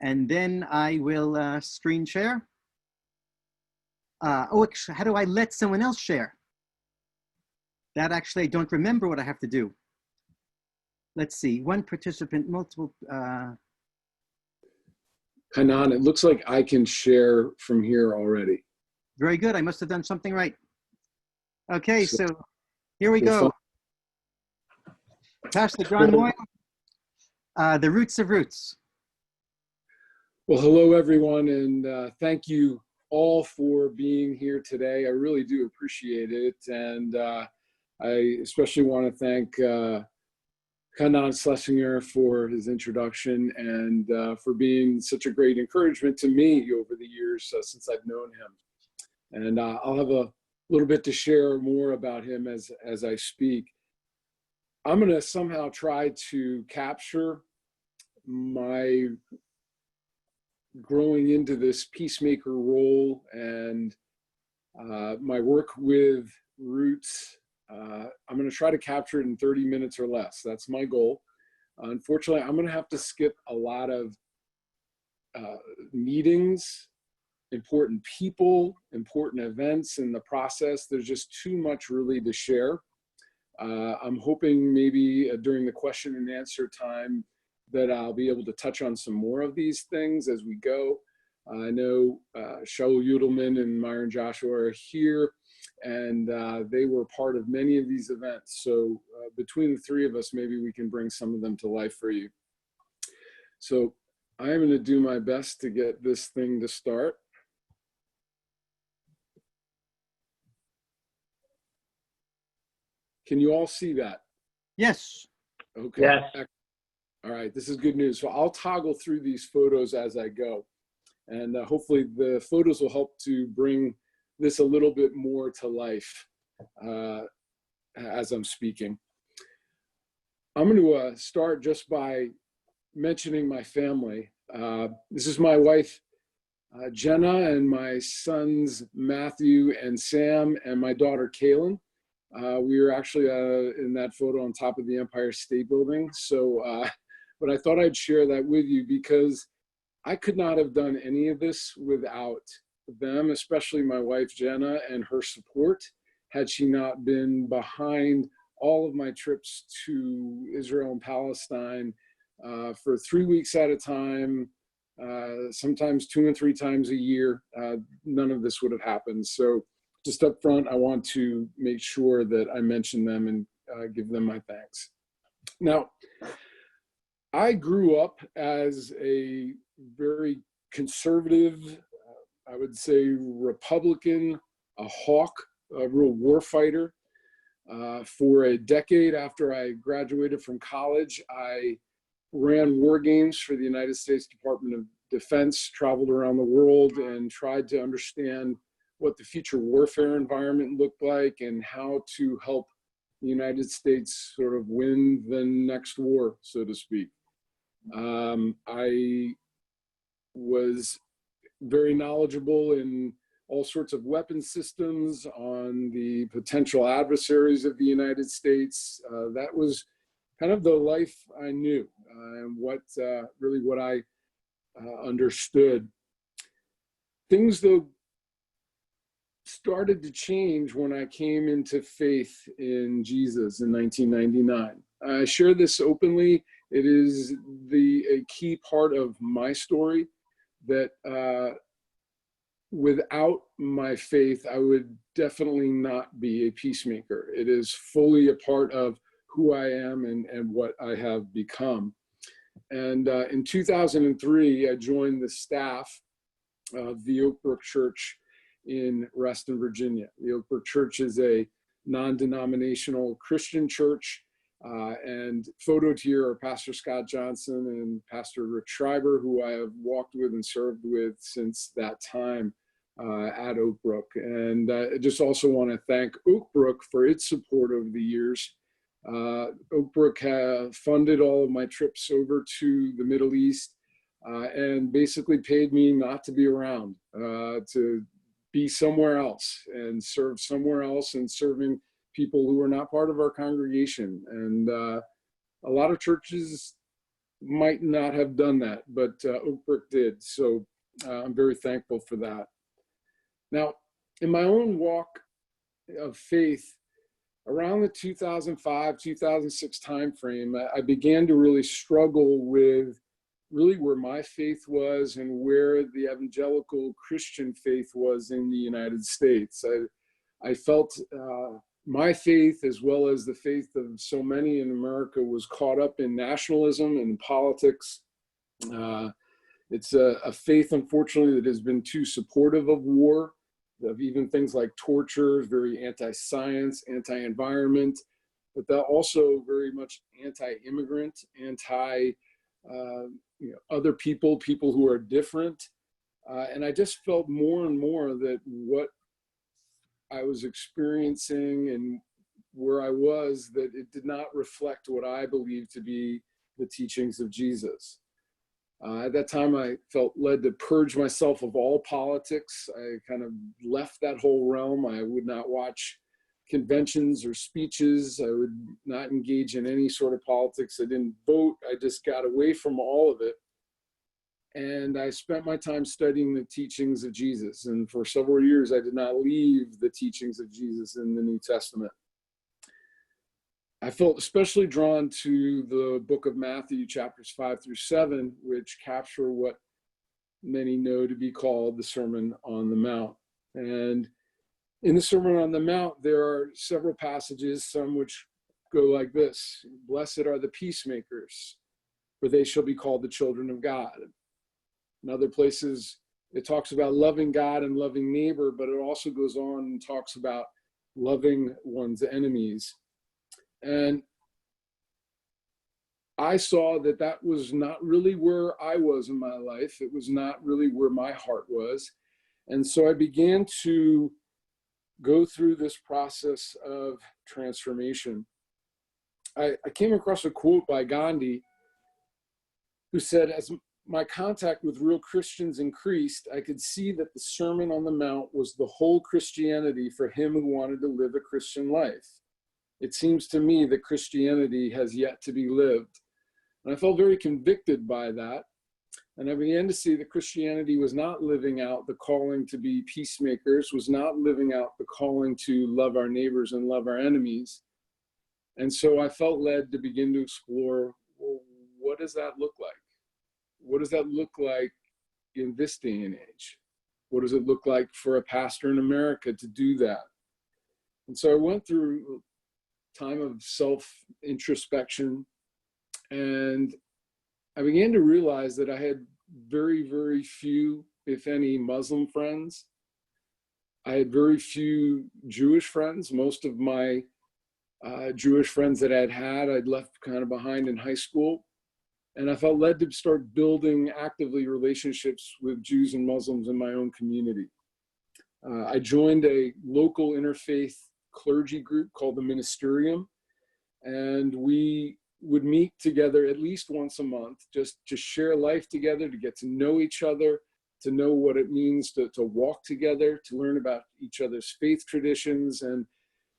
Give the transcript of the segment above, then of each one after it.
and then I will screen share. Oh, how do I let someone else share? That actually, I don't remember what I have to do. Let's see, one participant, multiple. Hanan, it looks like I can share from here already. Very good, I must have done something right. Okay, so here we go. Pastor John Moyle, the roots of roots. Well, hello everyone, and thank you all for being here today. I really do appreciate it, and I especially want to thank Hanan Schlesinger for his introduction and for being such a great encouragement to me over the years since I've known him. And I'll have a little bit to share more about him as I speak. I'm going to somehow try to capture my growing into this peacemaker role and my work with Roots. I'm going to try to capture it in 30 minutes or less. That's my goal. Unfortunately, I'm going to have to skip a lot of meetings, important people, important events in the process. There's just too much really to share. I'm hoping maybe during the question and answer time that I'll be able to touch on some more of these things as we go. I know Shaul Yudelman and Myron Joshua are here, and they were part of many of these events. So between the three of us, maybe we can bring some of them to life for you. So I'm going to do my best to get this thing to start. Can you all see that? Yes. Okay. Yes. All right, this is good news. So I'll toggle through these photos as I go. And hopefully the photos will help to bring this a little bit more to life as I'm speaking. I'm going to start just by mentioning my family. This is my wife, Jenna, and my sons, Matthew and Sam, and my daughter, Kaylin. We were actually in that photo on top of the Empire State Building. So, but I thought I'd share that with you because I could not have done any of this without them, especially my wife, Jenna, and her support, had she not been behind all of my trips to Israel and Palestine for 3 weeks at a time, sometimes 2 and 3 times a year. None of this would have happened. So just up front, I want to make sure that I mention them and give them my thanks. Now, I grew up as a very conservative, I would say Republican, a hawk, a real war fighter. For a decade after I graduated from college, I ran war games for the United States Department of Defense, traveled around the world, and tried to understand what the future warfare environment looked like and how to help the United States sort of win the next war, so to speak. I was very knowledgeable in all sorts of weapon systems, on the potential adversaries of the United States. That was kind of the life I knew and what I understood. Things, though, started to change when I came into faith in Jesus in 1999. I share this openly. It is a key part of my story that without my faith, I would definitely not be a peacemaker. It is fully a part of who I am and what I have become. And in 2003, I joined the staff of the Oakbrook Church in Reston, Virginia. The Oakbrook Church is a non-denominational Christian church. And photoed here are Pastor Scott Johnson and Pastor Rick Schreiber, who I have walked with and served with since that time at Oakbrook. And I just also want to thank Oakbrook for its support over the years. Oakbrook funded all of my trips over to the Middle East and basically paid me not to be around, to be somewhere else and serve somewhere else, and serving people who are not part of our congregation. And a lot of churches might not have done that, but Oakbrook did. So I'm very thankful for that. Now, in my own walk of faith, around the 2005, 2006 timeframe, I began to really struggle with really where my faith was and where the evangelical Christian faith was in the United States. I felt my faith, as well as the faith of so many in America, was caught up in nationalism and politics. It's a faith, unfortunately, that has been too supportive of war, of even things like torture, very anti-science, anti-environment, but that also very much anti-immigrant, other people who are different. And I just felt more and more that what I was experiencing and where I was, that it did not reflect what I believed to be the teachings of Jesus. At that time, I felt led to purge myself of all politics. I kind of left that whole realm. I would not watch conventions or speeches. I would not engage in any sort of politics. I didn't vote. I just got away from all of it. And I spent my time studying the teachings of Jesus. And for several years, I did not leave the teachings of Jesus in the New Testament. I felt especially drawn to the book of Matthew, chapters 5-7, which capture what many know to be called the Sermon on the Mount. And in the Sermon on the Mount, there are several passages, some which go like this: "Blessed are the peacemakers, for they shall be called the children of God." In other places, it talks about loving God and loving neighbor, but it also goes on and talks about loving one's enemies. And I saw that that was not really where I was in my life. It was not really where my heart was. And so I began to go through this process of transformation. I came across a quote by Gandhi, who said, "As my contact with real Christians increased, I could see that the Sermon on the Mount was the whole Christianity for him who wanted to live a Christian life. It seems to me that Christianity has yet to be lived." And I felt very convicted by that. And I began to see that Christianity was not living out the calling to be peacemakers, was not living out the calling to love our neighbors and love our enemies. And so I felt led to begin to explore, well, what does that look like? What does that look like in this day and age? What does it look like for a pastor in America to do that? And so I went through time of self-introspection, and I began to realize that I had very, very few, if any, Muslim friends. I had very few Jewish friends. Most of my Jewish friends that I'd left kind of behind in high school. And I felt led to start building actively relationships with Jews and Muslims in my own community. I joined a local interfaith clergy group called the Ministerium, and we would meet together at least once a month just to share life together, to get to know each other, to know what it means to walk together, to learn about each other's faith traditions. And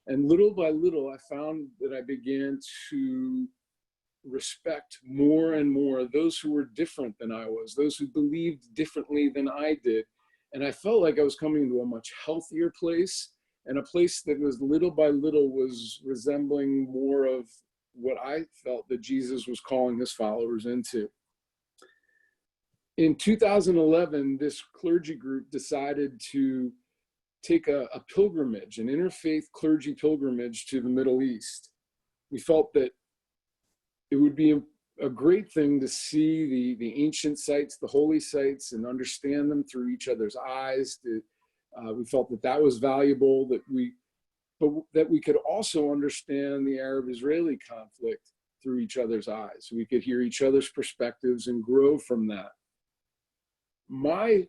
little by little, I found that I began to respect more and more those who were different than I was, those who believed differently than I did. And I felt like I was coming to a much healthier place, and a place that was little by little was resembling more of what I felt that Jesus was calling his followers into. In 2011, this clergy group decided to take a pilgrimage, an interfaith clergy pilgrimage to the Middle East. We felt that it would be a great thing to see the ancient sites, the holy sites, and understand them through each other's eyes. We felt that that was valuable, but that we could also understand the Arab-Israeli conflict through each other's eyes. We could hear each other's perspectives and grow from that. My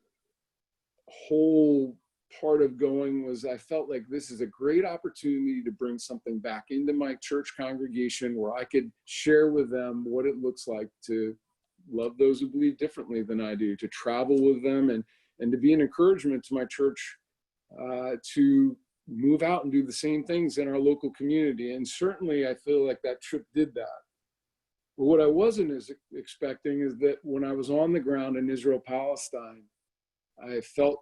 whole part of going was I felt like this is a great opportunity to bring something back into my church congregation where I could share with them what it looks like to love those who believe differently than I do, to travel with them, and to be an encouragement to my church to move out and do the same things in our local community. And certainly I feel like that trip did that. But what I wasn't expecting is that when I was on the ground in Israel, Palestine, I felt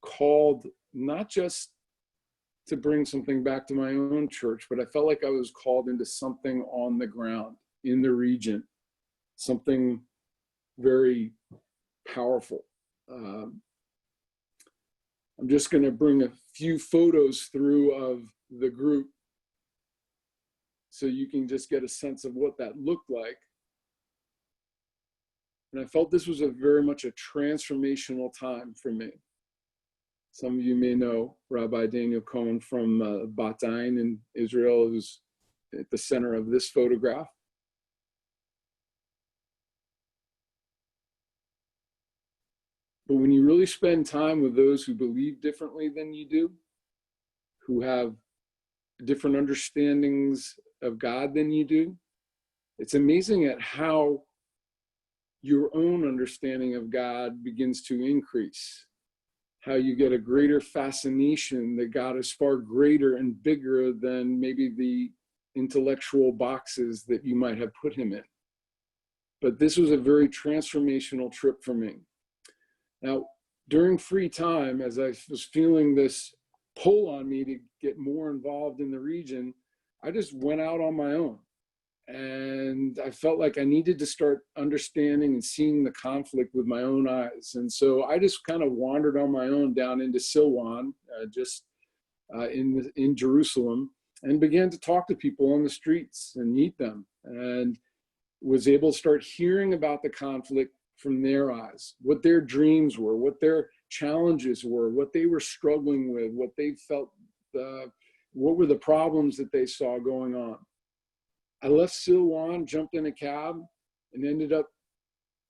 called not just to bring something back to my own church, but I felt like I was called into something on the ground in the region, something very powerful. I'm just going to bring a few photos through of the group so you can just get a sense of what that looked like. And I felt this was very much a transformational time for me. Some of you may know Rabbi Daniel Cohen from Bat Ain in Israel, who's at the center of this photograph. But when you really spend time with those who believe differently than you do, who have different understandings of God than you do, it's amazing at how your own understanding of God begins to increase. How you get a greater fascination that God is far greater and bigger than maybe the intellectual boxes that you might have put him in. But this was a very transformational trip for me. Now, during free time, as I was feeling this pull on me to get more involved in the region, I just went out on my own. And I felt like I needed to start understanding and seeing the conflict with my own eyes. And so I just kind of wandered on my own down into Silwan, in Jerusalem, and began to talk to people on the streets and meet them, and was able to start hearing about the conflict from their eyes, what their dreams were, what their challenges were, what they were struggling with, what they felt, what were the problems that they saw going on. I left Silwan, jumped in a cab, and ended up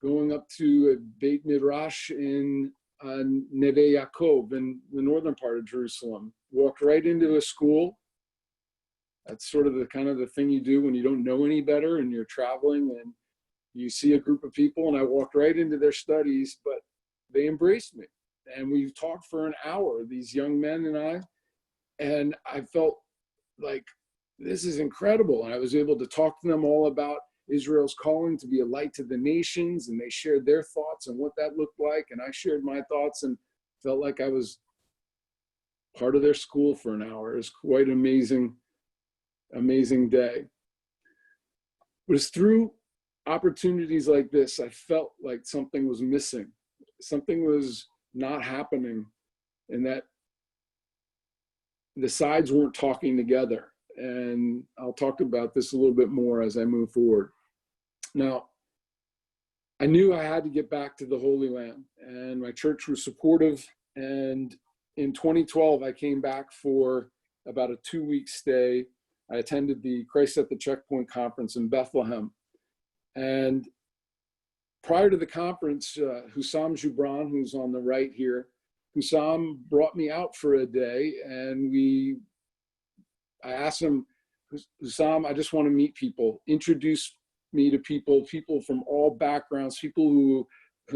going up to a Beit Midrash in Neve Yaakov in the northern part of Jerusalem. Walked right into a school. That's sort of the kind of the thing you do when you don't know any better and you're traveling and you see a group of people, and I walked right into their studies, but they embraced me. And we talked for an hour, these young men and I felt like, this is incredible. And I was able to talk to them all about Israel's calling to be a light to the nations, and they shared their thoughts and what that looked like, and I shared my thoughts and felt like I was part of their school for an hour. It was quite an amazing day. It was through opportunities like this, I felt like something was missing. Something was not happening, and that the sides weren't talking together. And I'll talk about this a little bit more as I move forward. Now, I knew I had to get back to the Holy Land, and my church was supportive. And in 2012, I came back for about a 2-week stay. I attended the Christ at the Checkpoint conference in Bethlehem. And prior to the conference, Hussam Jubran, who's on the right here, Hussam brought me out for a day, and I asked him, Hussam, I just want to meet people, introduce me to people from all backgrounds, people who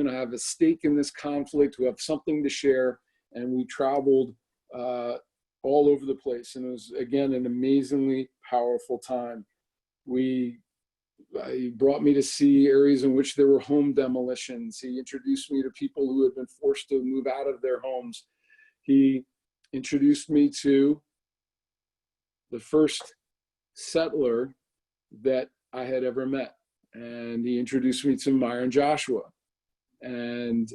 have a stake in this conflict, who have something to share. And we traveled all over the place. And it was, again, an amazingly powerful time. He brought me to see areas in which there were home demolitions. He introduced me to people who had been forced to move out of their homes. He introduced me to the first settler that I had ever met. And he introduced me to Myron Joshua. And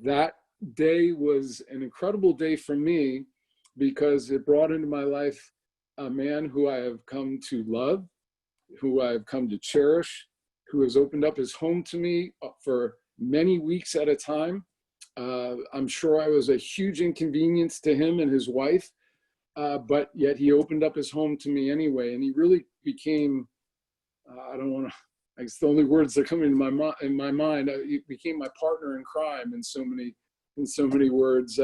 that day was an incredible day for me because it brought into my life a man who I have come to love, who I've come to cherish, who has opened up his home to me for many weeks at a time. I'm sure I was a huge inconvenience to him and his wife, but yet he opened up his home to me anyway. And he really became, it's the only words that come into my mind. He became my partner in crime in so many words,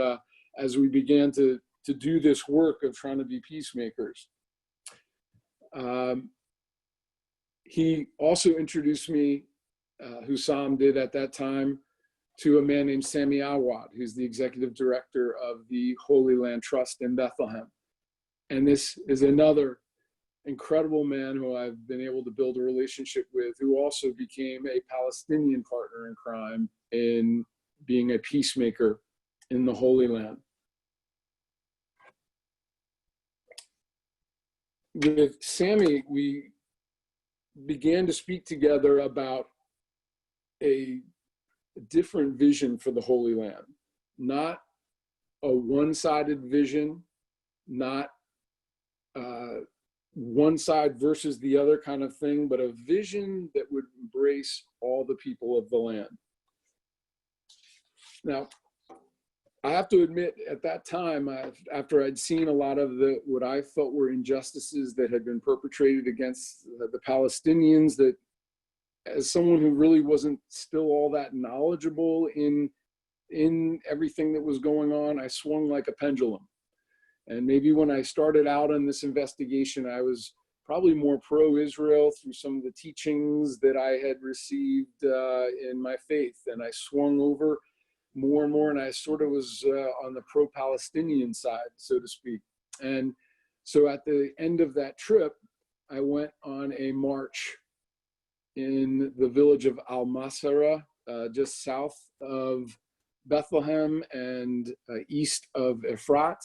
as we began to do this work of trying to be peacemakers. He also introduced me, Hussam did at that time, to a man named Sami Awad, who's the executive director of the Holy Land Trust in Bethlehem. And this is another incredible man who I've been able to build a relationship with, who also became a Palestinian partner in crime in being a peacemaker in the Holy Land. With Sammy, we began to speak together about a different vision for the Holy Land, not a one-sided vision, not one side versus the other kind of thing, but a vision that would embrace all the people of the land. Now, I have to admit, at that time, after I'd seen a lot of what I felt were injustices that had been perpetrated against the Palestinians, that as someone who really wasn't still all that knowledgeable in everything that was going on, I swung like a pendulum. And maybe when I started out in this investigation, I was probably more pro-Israel through some of the teachings that I had received in my faith. And I swung over more and more, and I sort of was on the pro-Palestinian side, so to speak. And so at the end of that trip, I went on a march in the village of Al-Masara, just south of Bethlehem and east of Efrat.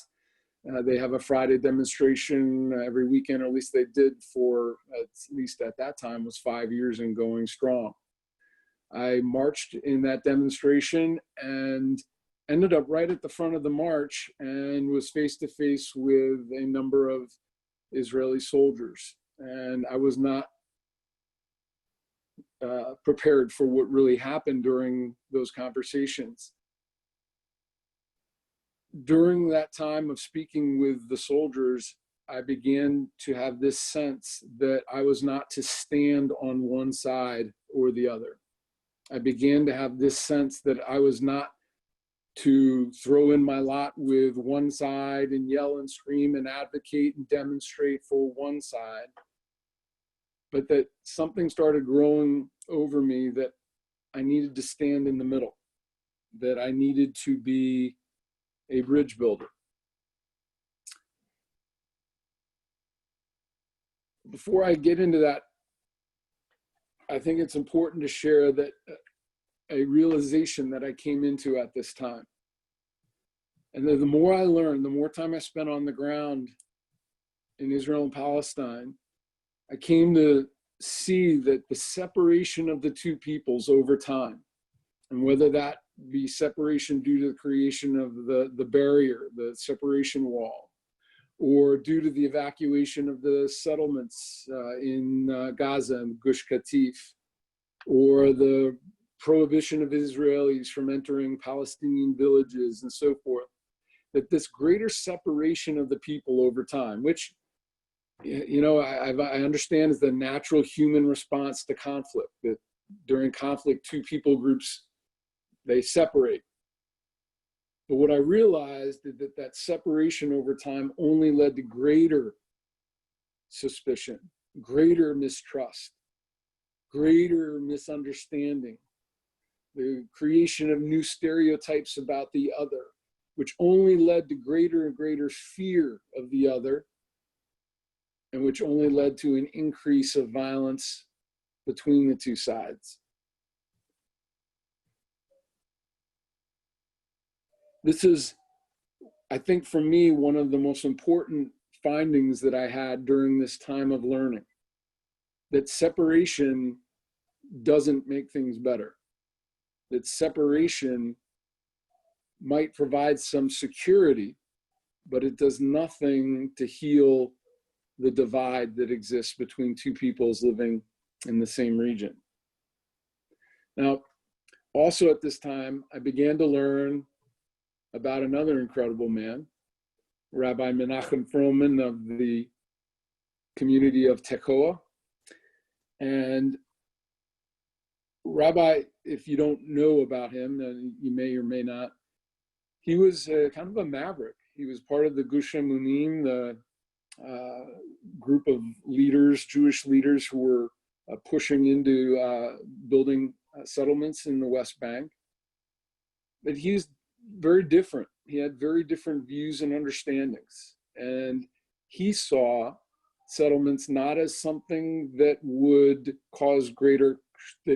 They have a Friday demonstration every weekend, or at least they did for, at least at that time, was 5 years and going strong. I marched in that demonstration and ended up right at the front of the march and was face to face with a number of Israeli soldiers. And I was not prepared for what really happened during those conversations. During that time of speaking with the soldiers, I began to have this sense that I was not to stand on one side or the other. I began to have this sense that I was not to throw in my lot with one side and yell and scream and advocate and demonstrate for one side, but that something started growing over me that I needed to stand in the middle, that I needed to be a bridge builder. Before I get into that, I think it's important to share that a realization that I came into at this time. And the more I learned, the more time I spent on the ground in Israel and Palestine, I came to see that the separation of the two peoples over time, and whether that be separation due to the creation of the barrier, the separation wall, or due to the evacuation of the settlements in Gaza and Gush Katif, or the prohibition of Israelis from entering Palestinian villages and so forth, that this greater separation of the people over time, which, you know, I understand is the natural human response to conflict, that during conflict, two people groups, they separate. But what I realized is that that separation over time only led to greater suspicion, greater mistrust, greater misunderstanding, the creation of new stereotypes about the other, which only led to greater and greater fear of the other, and which only led to an increase of violence between the two sides. This is, I think, for me, one of the most important findings that I had during this time of learning, that separation doesn't make things better, that separation might provide some security, but it does nothing to heal the divide that exists between two peoples living in the same region. Now, also at this time, I began to learn about another incredible man, Rabbi Menachem Froman of the community of Tekoa. And Rabbi, if you don't know about him, and you may or may not, he was kind of a maverick. He was part of the Gush Emunim, the group of leaders, Jewish leaders who were pushing into building settlements in the West Bank. But he's very different. He had very different views and understandings. And he saw settlements not as something that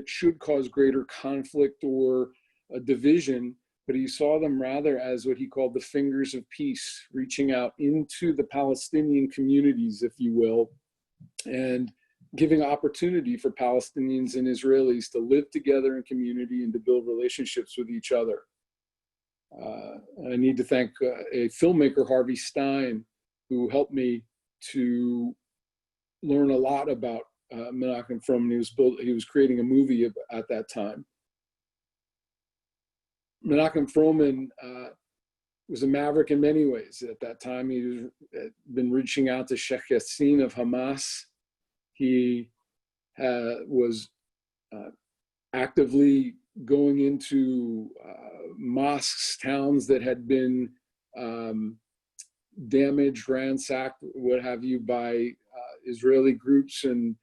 should cause greater conflict or a division, but he saw them rather as what he called the fingers of peace, reaching out into the Palestinian communities, if you will, and giving opportunity for Palestinians and Israelis to live together in community and to build relationships with each other. I need to thank a filmmaker, Harvey Stein, who helped me to learn a lot about Menachem Froman. He was creating a movie at that time. Menachem Froman was a maverick in many ways. At that time, he had been reaching out to Sheikh Yassin of Hamas. He was actively going into mosques, towns that had been damaged, ransacked, what have you, by Israeli groups, and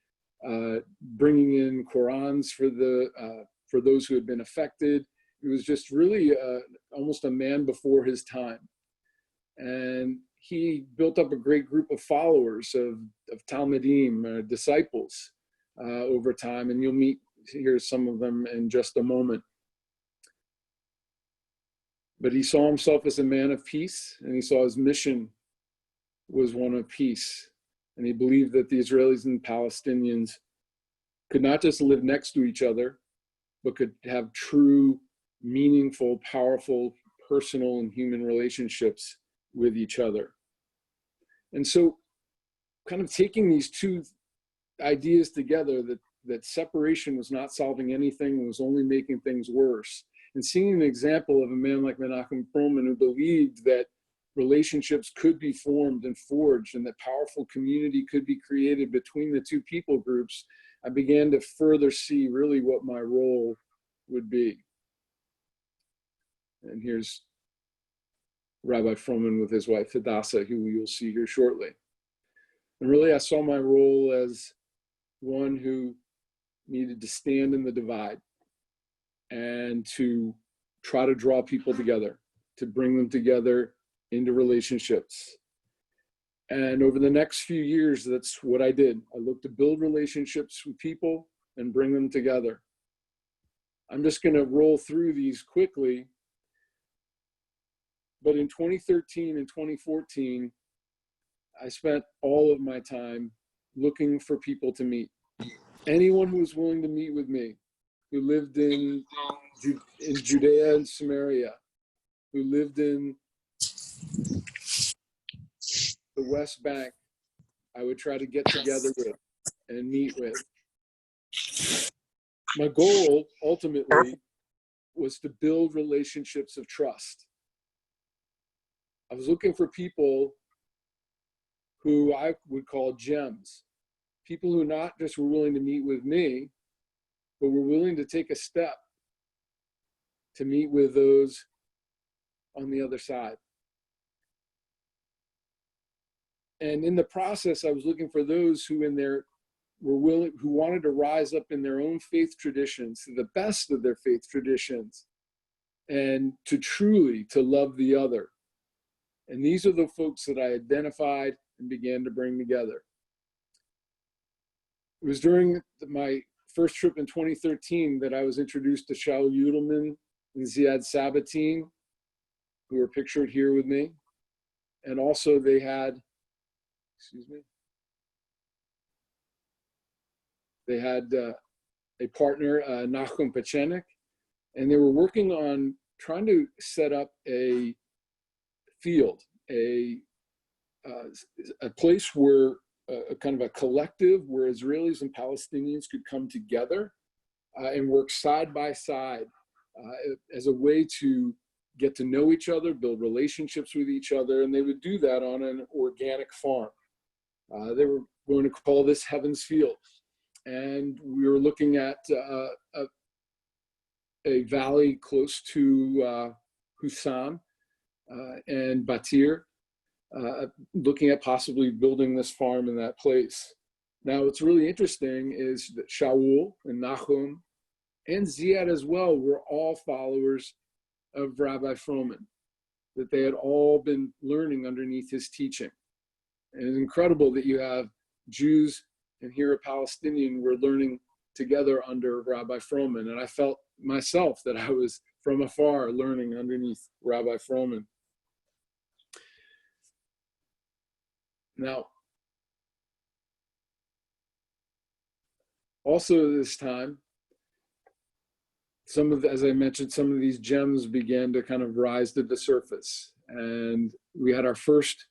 bringing in Qurans for those who had been affected. He was just really almost a man before his time. And he built up a great group of followers, of Talmudim, disciples, over time. And you'll hear some of them in just a moment. But he saw himself as a man of peace, and he saw his mission was one of peace. And he believed that the Israelis and Palestinians could not just live next to each other, but could have true, meaningful, powerful, personal, and human relationships with each other. And so kind of taking these two ideas together, that separation was not solving anything, was only making things worse, and seeing an example of a man like Menachem Froman, who believed that relationships could be formed and forged, and that powerful community could be created between the two people groups, I began to further see really what my role would be. And here's Rabbi Froman with his wife Hadassah, who you'll see here shortly. And really, I saw my role as one who needed to stand in the divide and to try to draw people together, to bring them together into relationships. And over the next few years, that's what I did. I looked to build relationships with people and bring them together. I'm just going to roll through these quickly. But in 2013 and 2014, I spent all of my time looking for people to meet. Anyone who was willing to meet with me, who lived in Judea and Samaria, who lived in the West Bank, I would try to get together with and meet with. My goal, ultimately, was to build relationships of trust. I was looking for people who I would call gems, people who not just were willing to meet with me, but were willing to take a step to meet with those on the other side. And in the process, I was looking for those who who wanted to rise up in their own faith traditions, to the best of their faith traditions, and to love the other. And these are the folks that I identified and began to bring together. It was during my first trip in 2013 that I was introduced to Shaul Yudelman and Ziad Sabatine, who are pictured here with me. And also they had, they had a partner, Nachum Pechenik, and they were working on trying to set up a field, a place where a kind of a collective where Israelis and Palestinians could come together and work side by side as a way to get to know each other, build relationships with each other, and they would do that on an organic farm. They were going to call this Heaven's Field. And we were looking at a valley close to Husam and Batir, looking at possibly building this farm in that place. Now, what's really interesting is that Shaul and Nachum and Ziad as well were all followers of Rabbi Froman, that they had all been learning underneath his teaching. And it's incredible that you have Jews and here a Palestinian were learning together under Rabbi Froman. And I felt myself that I was from afar learning underneath Rabbi Froman. Now, also this time, as I mentioned, some of these gems began to kind of rise to the surface. And we had our first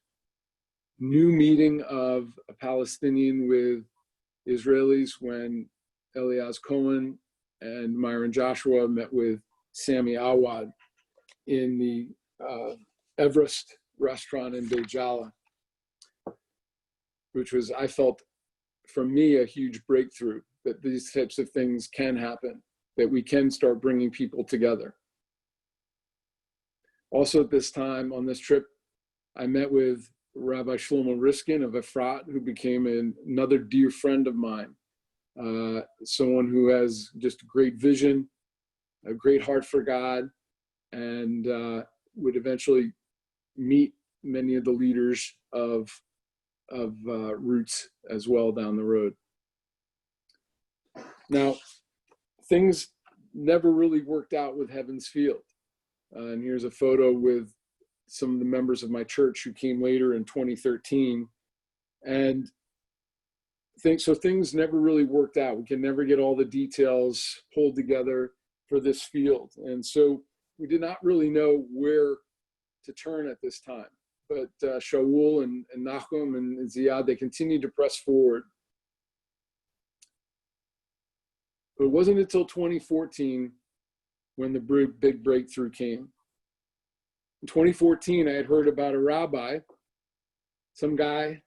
new meeting of a Palestinian with Israelis when Elias Cohen and Myron Joshua met with Sami Awad in the Everest restaurant in Beit Jala, which was, I felt, for me, a huge breakthrough, that these types of things can happen, that we can start bringing people together. Also at this time, on this trip, I met with Rabbi Shlomo Riskin of Efrat, who became another dear friend of mine, someone who has just great vision, a great heart for God, and would eventually meet many of the leaders of Roots as well down the road. Now, things never really worked out with Heaven's Field. And here's a photo with some of the members of my church who came later in 2013. And things never really worked out. We can never get all the details pulled together for this field. And so we did not really know where to turn at this time. But Shaul and Nachum and Ziad, they continued to press forward. But it wasn't until 2014 when the big breakthrough came. In 2014, I had heard about a rabbi, some guy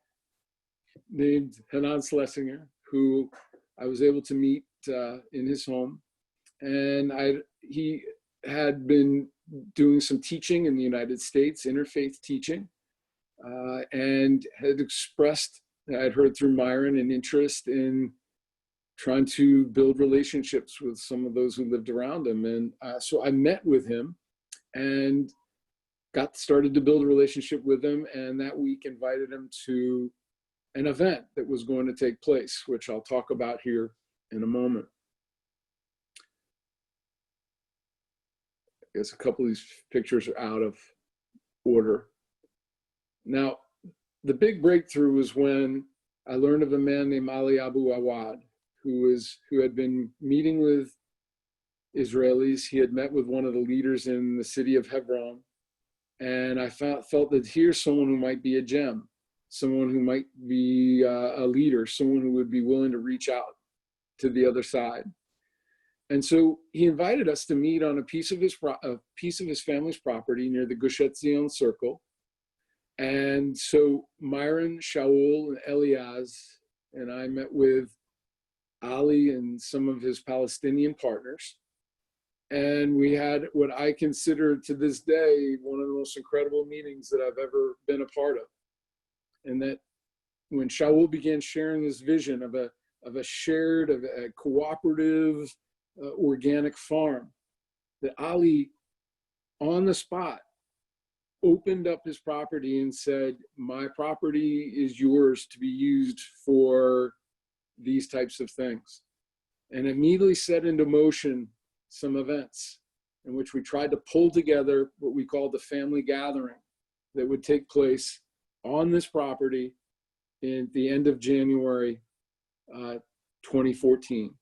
named Hanan Schlesinger, who I was able to meet in his home. And he had been doing some teaching in the United States, interfaith teaching, and had expressed, I'd heard through Myron, an interest in trying to build relationships with some of those who lived around him. And so I met with him and started to build a relationship with him, and that week invited him to an event that was going to take place, which I'll talk about here in a moment. I guess a couple of these pictures are out of order. Now, the big breakthrough was when I learned of a man named Ali Abu Awad, who had been meeting with Israelis. He had met with one of the leaders in the city of Hebron. And I felt that here's someone who might be a gem, someone who might be a leader, someone who would be willing to reach out to the other side. And so he invited us to meet on a piece of his family's property near the Gush Etzion Circle. And so Myron, Shaul, and Elias and I met with Ali and some of his Palestinian partners. And we had what I consider to this day one of the most incredible meetings that I've ever been a part of. And that when Shaul began sharing his vision of a cooperative, organic farm, that Ali, on the spot, opened up his property and said, my property is yours to be used for these types of things. And immediately set into motion some events in which we tried to pull together what we called the family gathering that would take place on this property in the end of January 2014.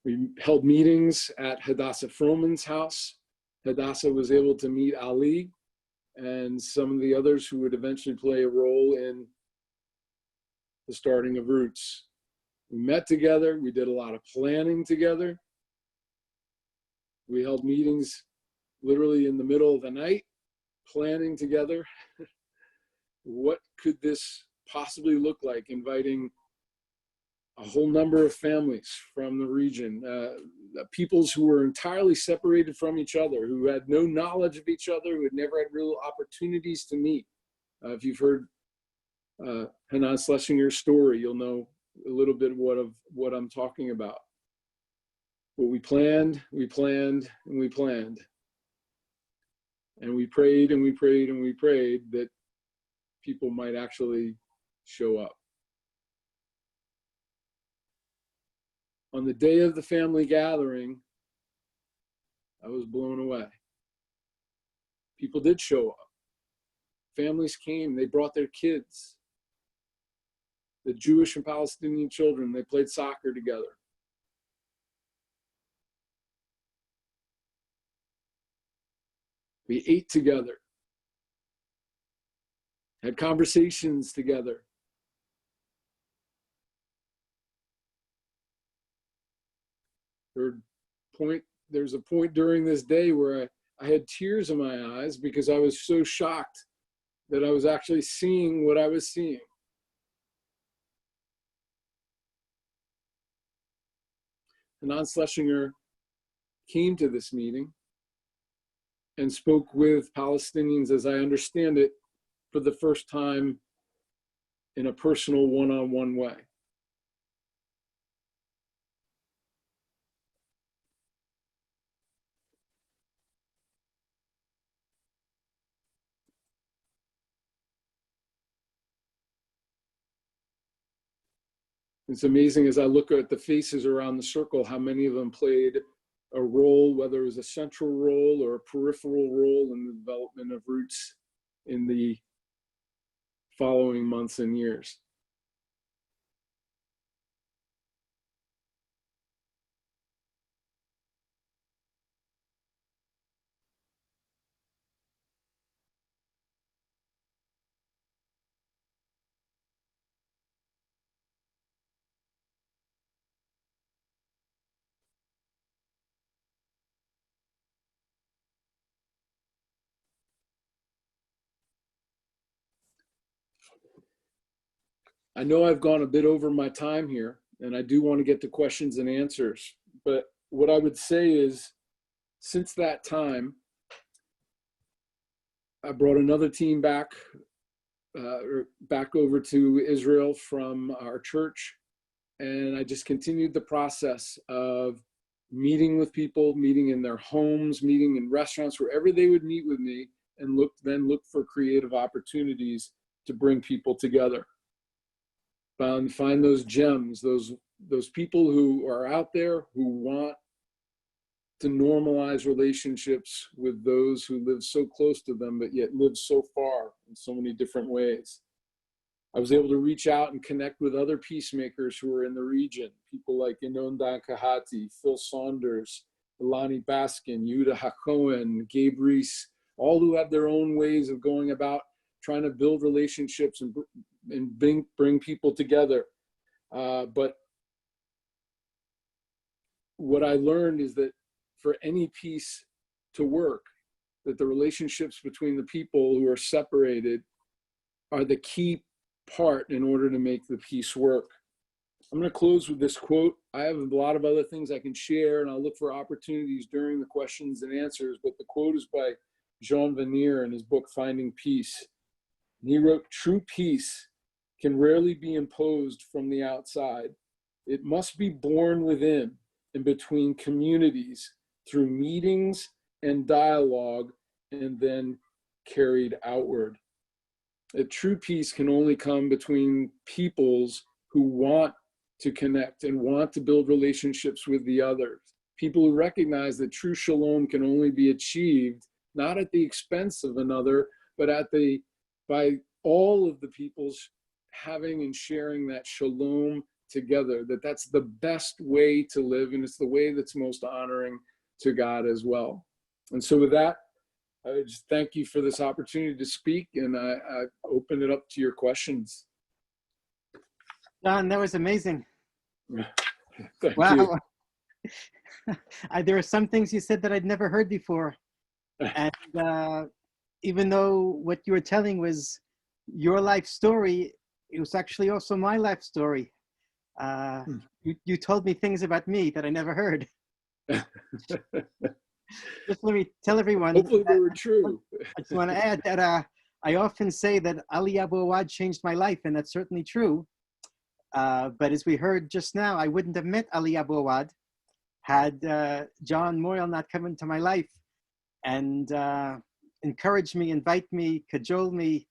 We held meetings at Hadassah Froman's house. Hadassah was able to meet Ali and some of the others who would eventually play a role in the starting of Roots. We met together. We did a lot of planning together. We held meetings literally in the middle of the night, planning together. What could this possibly look like? Inviting a whole number of families from the region, peoples who were entirely separated from each other, who had no knowledge of each other, who had never had real opportunities to meet. If you've heard Hanan Schlesinger's story, you'll know a little bit of what I'm talking about. But we planned, and we planned. And we prayed and we prayed and we prayed that people might actually show up. On the day of the family gathering, I was blown away. People did show up. Families came, they brought their kids. The Jewish and Palestinian children, they played soccer together. We ate together, had conversations together. There's a point during this day where I had tears in my eyes because I was so shocked that I was actually seeing what I was seeing. Hanan Schlesinger came to this meeting and spoke with Palestinians, as I understand it, for the first time in a personal one-on-one way. It's amazing as I look at the faces around the circle, how many of them played a role, whether it was a central role or a peripheral role in the development of roots in the following months and years. I know I've gone a bit over my time here, and I do want to get to questions and answers. But what I would say is, since that time, I brought another team back over to Israel from our church, and I just continued the process of meeting with people, meeting in their homes, meeting in restaurants, wherever they would meet with me, and look for creative opportunities to bring people together. Find those gems, those people who are out there who want to normalize relationships with those who live so close to them, but yet live so far in so many different ways. I was able to reach out and connect with other peacemakers who are in the region, people like Inondan Kahati, Phil Saunders, Ilani Baskin, Yuda Hakohen, Gabe Reese, all who have their own ways of going about trying to build relationships and bring people together. But what I learned is that for any peace to work, that the relationships between the people who are separated are the key part in order to make the peace work. I'm going to close with this quote. I have a lot of other things I can share, and I'll look for opportunities during the questions and answers, but the quote is by Jean Vanier in his book, Finding Peace. And he wrote, "True peace can rarely be imposed from the outside. It must be born within and between communities through meetings and dialogue, and then carried outward. A true peace can only come between peoples who want to connect and want to build relationships with the others. People who recognize that true shalom can only be achieved not at the expense of another, but by all of the peoples having and sharing that shalom together, that's the best way to live, and it's the way that's most honoring to God as well." And so with that, I just thank you for this opportunity to speak, and I open it up to your questions. John, that was amazing. Thank wow. you. There are some things you said that I'd never heard before. And even though what you were telling was your life story, it was actually also my life story. You told me things about me that I never heard. Just let me tell everyone. Hopefully they were true. I just want to add that I often say that Ali Abu Awad changed my life, and that's certainly true. But as we heard just now, I wouldn't have met Ali Abu Awad had John Moyle not come into my life and encourage me, invite me, cajole me,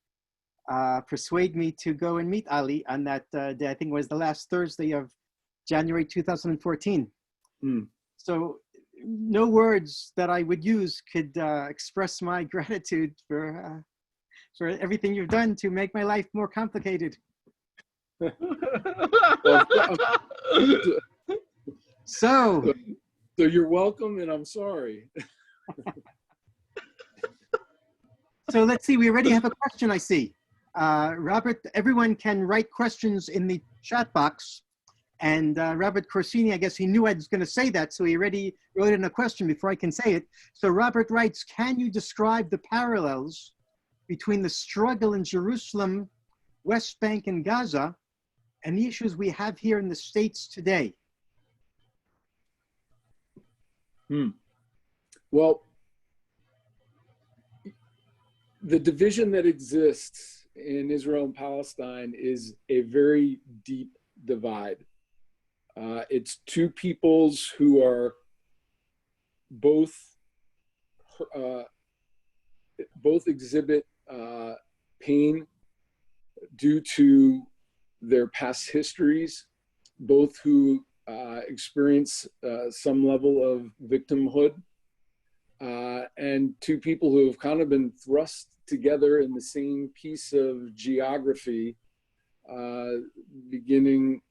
persuade me to go and meet Ali on that day. I think it was the last Thursday of January 2014. So no words that I would use could express my gratitude for everything you've done to make my life more complicated. So you're welcome, and I'm sorry. So let's see, we already have a question, I see. Robert, everyone can write questions in the chat box. And Robert Corsini, I guess he knew I was going to say that, so he already wrote in a question before I can say it. So Robert writes, can you describe the parallels between the struggle in Jerusalem, West Bank, and Gaza, and the issues we have here in the States today? Well, the division that exists in Israel and Palestine is a very deep divide. It's two peoples who are both exhibit pain due to their past histories, both who experience some level of victimhood, and two people who have kind of been thrust together in the same piece of geography, beginning,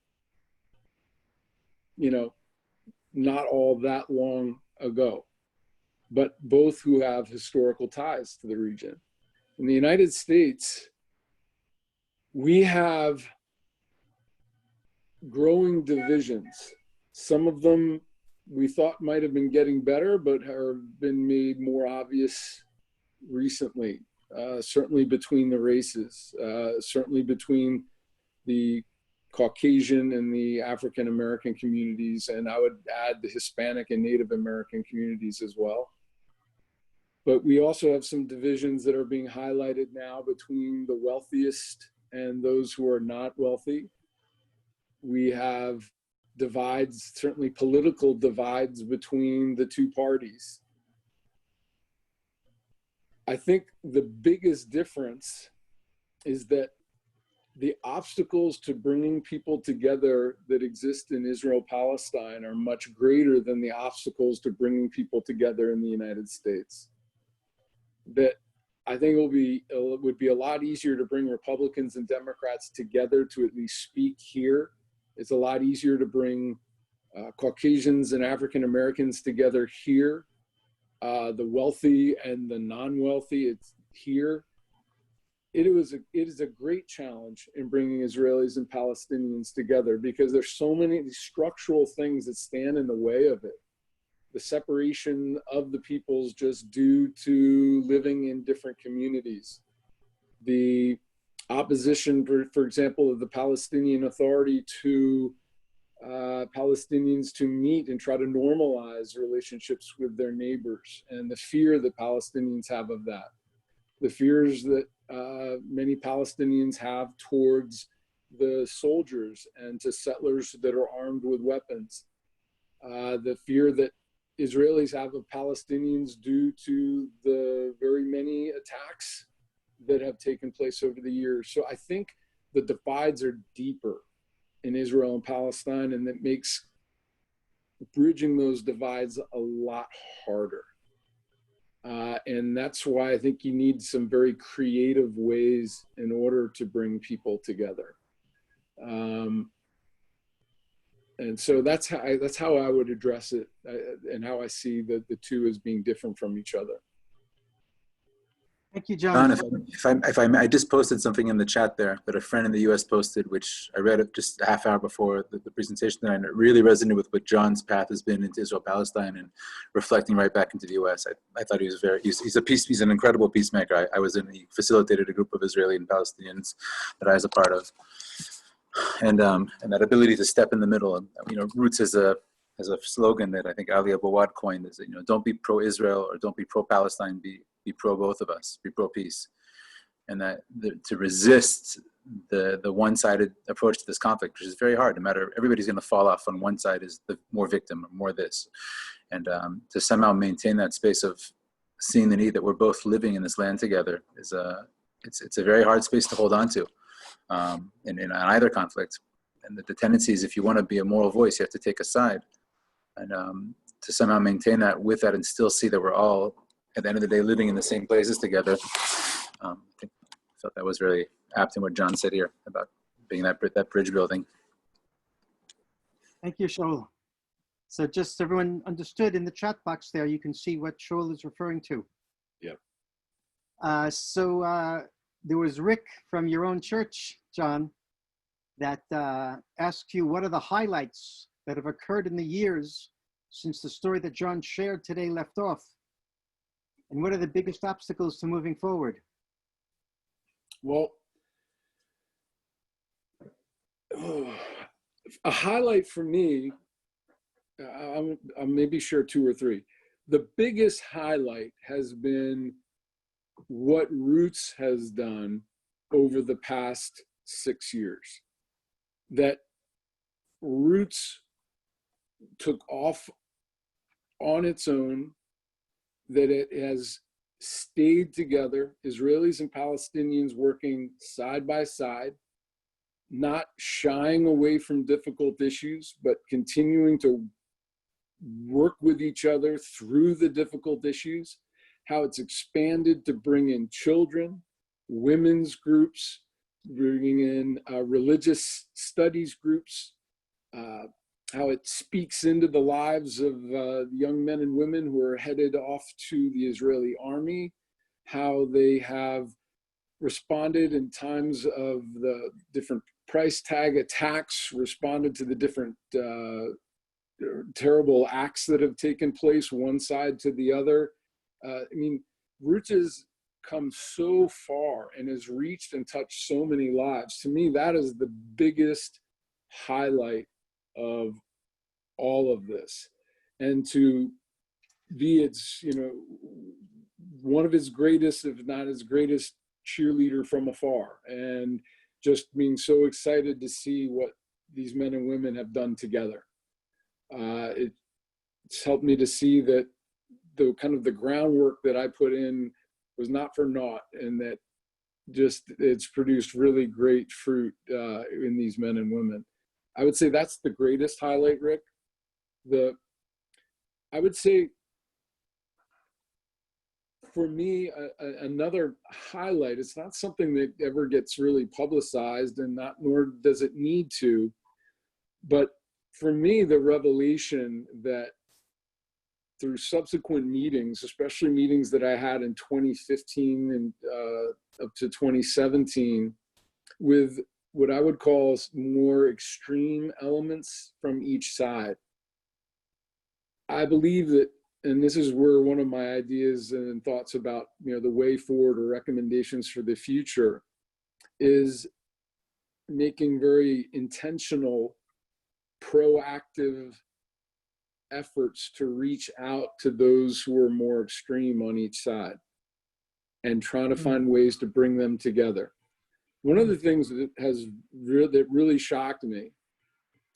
not all that long ago, but both who have historical ties to the region. In the United States, we have growing divisions. Some of them we thought might have been getting better, but have been made more obvious recently, certainly between the races, certainly between the Caucasian and the African American communities, and I would add the Hispanic and Native American communities as well. But we also have some divisions that are being highlighted now between the wealthiest and those who are not wealthy. We have divides, certainly political divides between the two parties. I think the biggest difference is that the obstacles to bringing people together that exist in Israel-Palestine are much greater than the obstacles to bringing people together in the United States. That I think it would be a lot easier to bring Republicans and Democrats together to at least speak here. It's a lot easier to bring Caucasians and African Americans together here. The wealthy and the non-wealthy, it's here. It is a great challenge in bringing Israelis and Palestinians together because there's so many structural things that stand in the way of it. The separation of the peoples just due to living in different communities. The opposition, for example, of the Palestinian Authority to Palestinians to meet and try to normalize relationships with their neighbors, and the fear that Palestinians have of that. The fears that many Palestinians have towards the soldiers and to settlers that are armed with weapons. The fear that Israelis have of Palestinians due to the very many attacks that have taken place over the years. So I think the divides are deeper in Israel and Palestine, and that makes bridging those divides a lot harder. And that's why I think you need some very creative ways in order to bring people together. And so that's how I would address it, and how I see the two as being different from each other. Thank you, John. If I just posted something in the chat there that a friend in the U.S. posted, which I read it just a half hour before the presentation, and it really resonated with what John's path has been into Israel-Palestine and reflecting right back into the U.S. I thought he was he's an incredible peacemaker. He facilitated a group of Israeli and Palestinians that I was a part of, and that ability to step in the middle. And Roots has a slogan that I think Ali Abawad coined, is that don't be pro-Israel or don't be pro-Palestine, be pro both of us, be pro peace, and that to resist the one-sided approach to this conflict, which is very hard. No matter, everybody's going to fall off on one side, is the more victim or more this, and to somehow maintain that space of seeing the need that we're both living in this land together is it's a very hard space to hold on to in either conflict. And the tendency is, if you want to be a moral voice, you have to take a side, and to somehow maintain that with that and still see that we're all, at the end of the day, living in the same places together. I felt that was really apt in what John said here about being that bridge building. Thank you, Shaul. So just so everyone understood, in the chat box there, you can see what Shaul is referring to. Yep. So there was Rick from your own church, John, that asked you, what are the highlights that have occurred in the years since the story that John shared today left off? And what are the biggest obstacles to moving forward? Well, a highlight for me, I'll maybe share two or three. The biggest highlight has been what Roots has done over the past 6 years. That Roots took off on its own, that it has stayed together, Israelis and Palestinians working side by side, not shying away from difficult issues, but continuing to work with each other through the difficult issues, how it's expanded to bring in children, women's groups, bringing in religious studies groups, how it speaks into the lives of young men and women who are headed off to the Israeli army, how they have responded in times of the different price tag attacks, responded to the different terrible acts that have taken place, one side to the other. I mean, Roots has come so far and has reached and touched so many lives. To me, that is the biggest highlight of all of this. And to be its, one of its greatest, if not its greatest, cheerleader from afar, and just being so excited to see what these men and women have done together. It's helped me to see that the kind of the groundwork that I put in was not for naught, and that just it's produced really great fruit in these men and women. I would say that's the greatest highlight, Rick. I would say for me, another highlight, it's not something that ever gets really publicized, and nor does it need to, but for me, the revelation that through subsequent meetings, especially meetings that I had in 2015 and up to 2017, with what I would call more extreme elements from each side. I believe that, and this is where one of my ideas and thoughts about, the way forward or recommendations for the future is making very intentional, proactive efforts to reach out to those who are more extreme on each side and trying to find ways to bring them together. One of the things that that really shocked me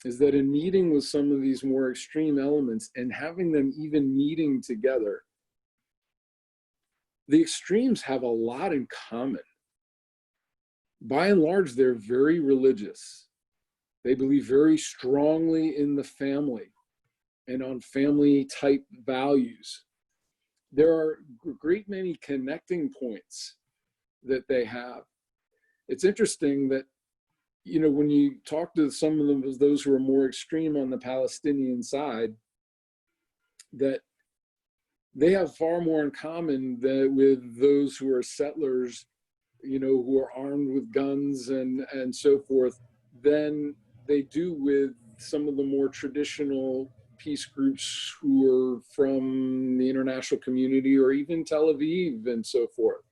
is that in meeting with some of these more extreme elements and having them even meeting together, the extremes have a lot in common. By and large, they're very religious. They believe very strongly in the family and on family type values. There are a great many connecting points that they have. It's interesting that, when you talk to some of them, those who are more extreme on the Palestinian side, that they have far more in common with those who are settlers, who are armed with guns and so forth, than they do with some of the more traditional peace groups who are from the international community or even Tel Aviv and so forth.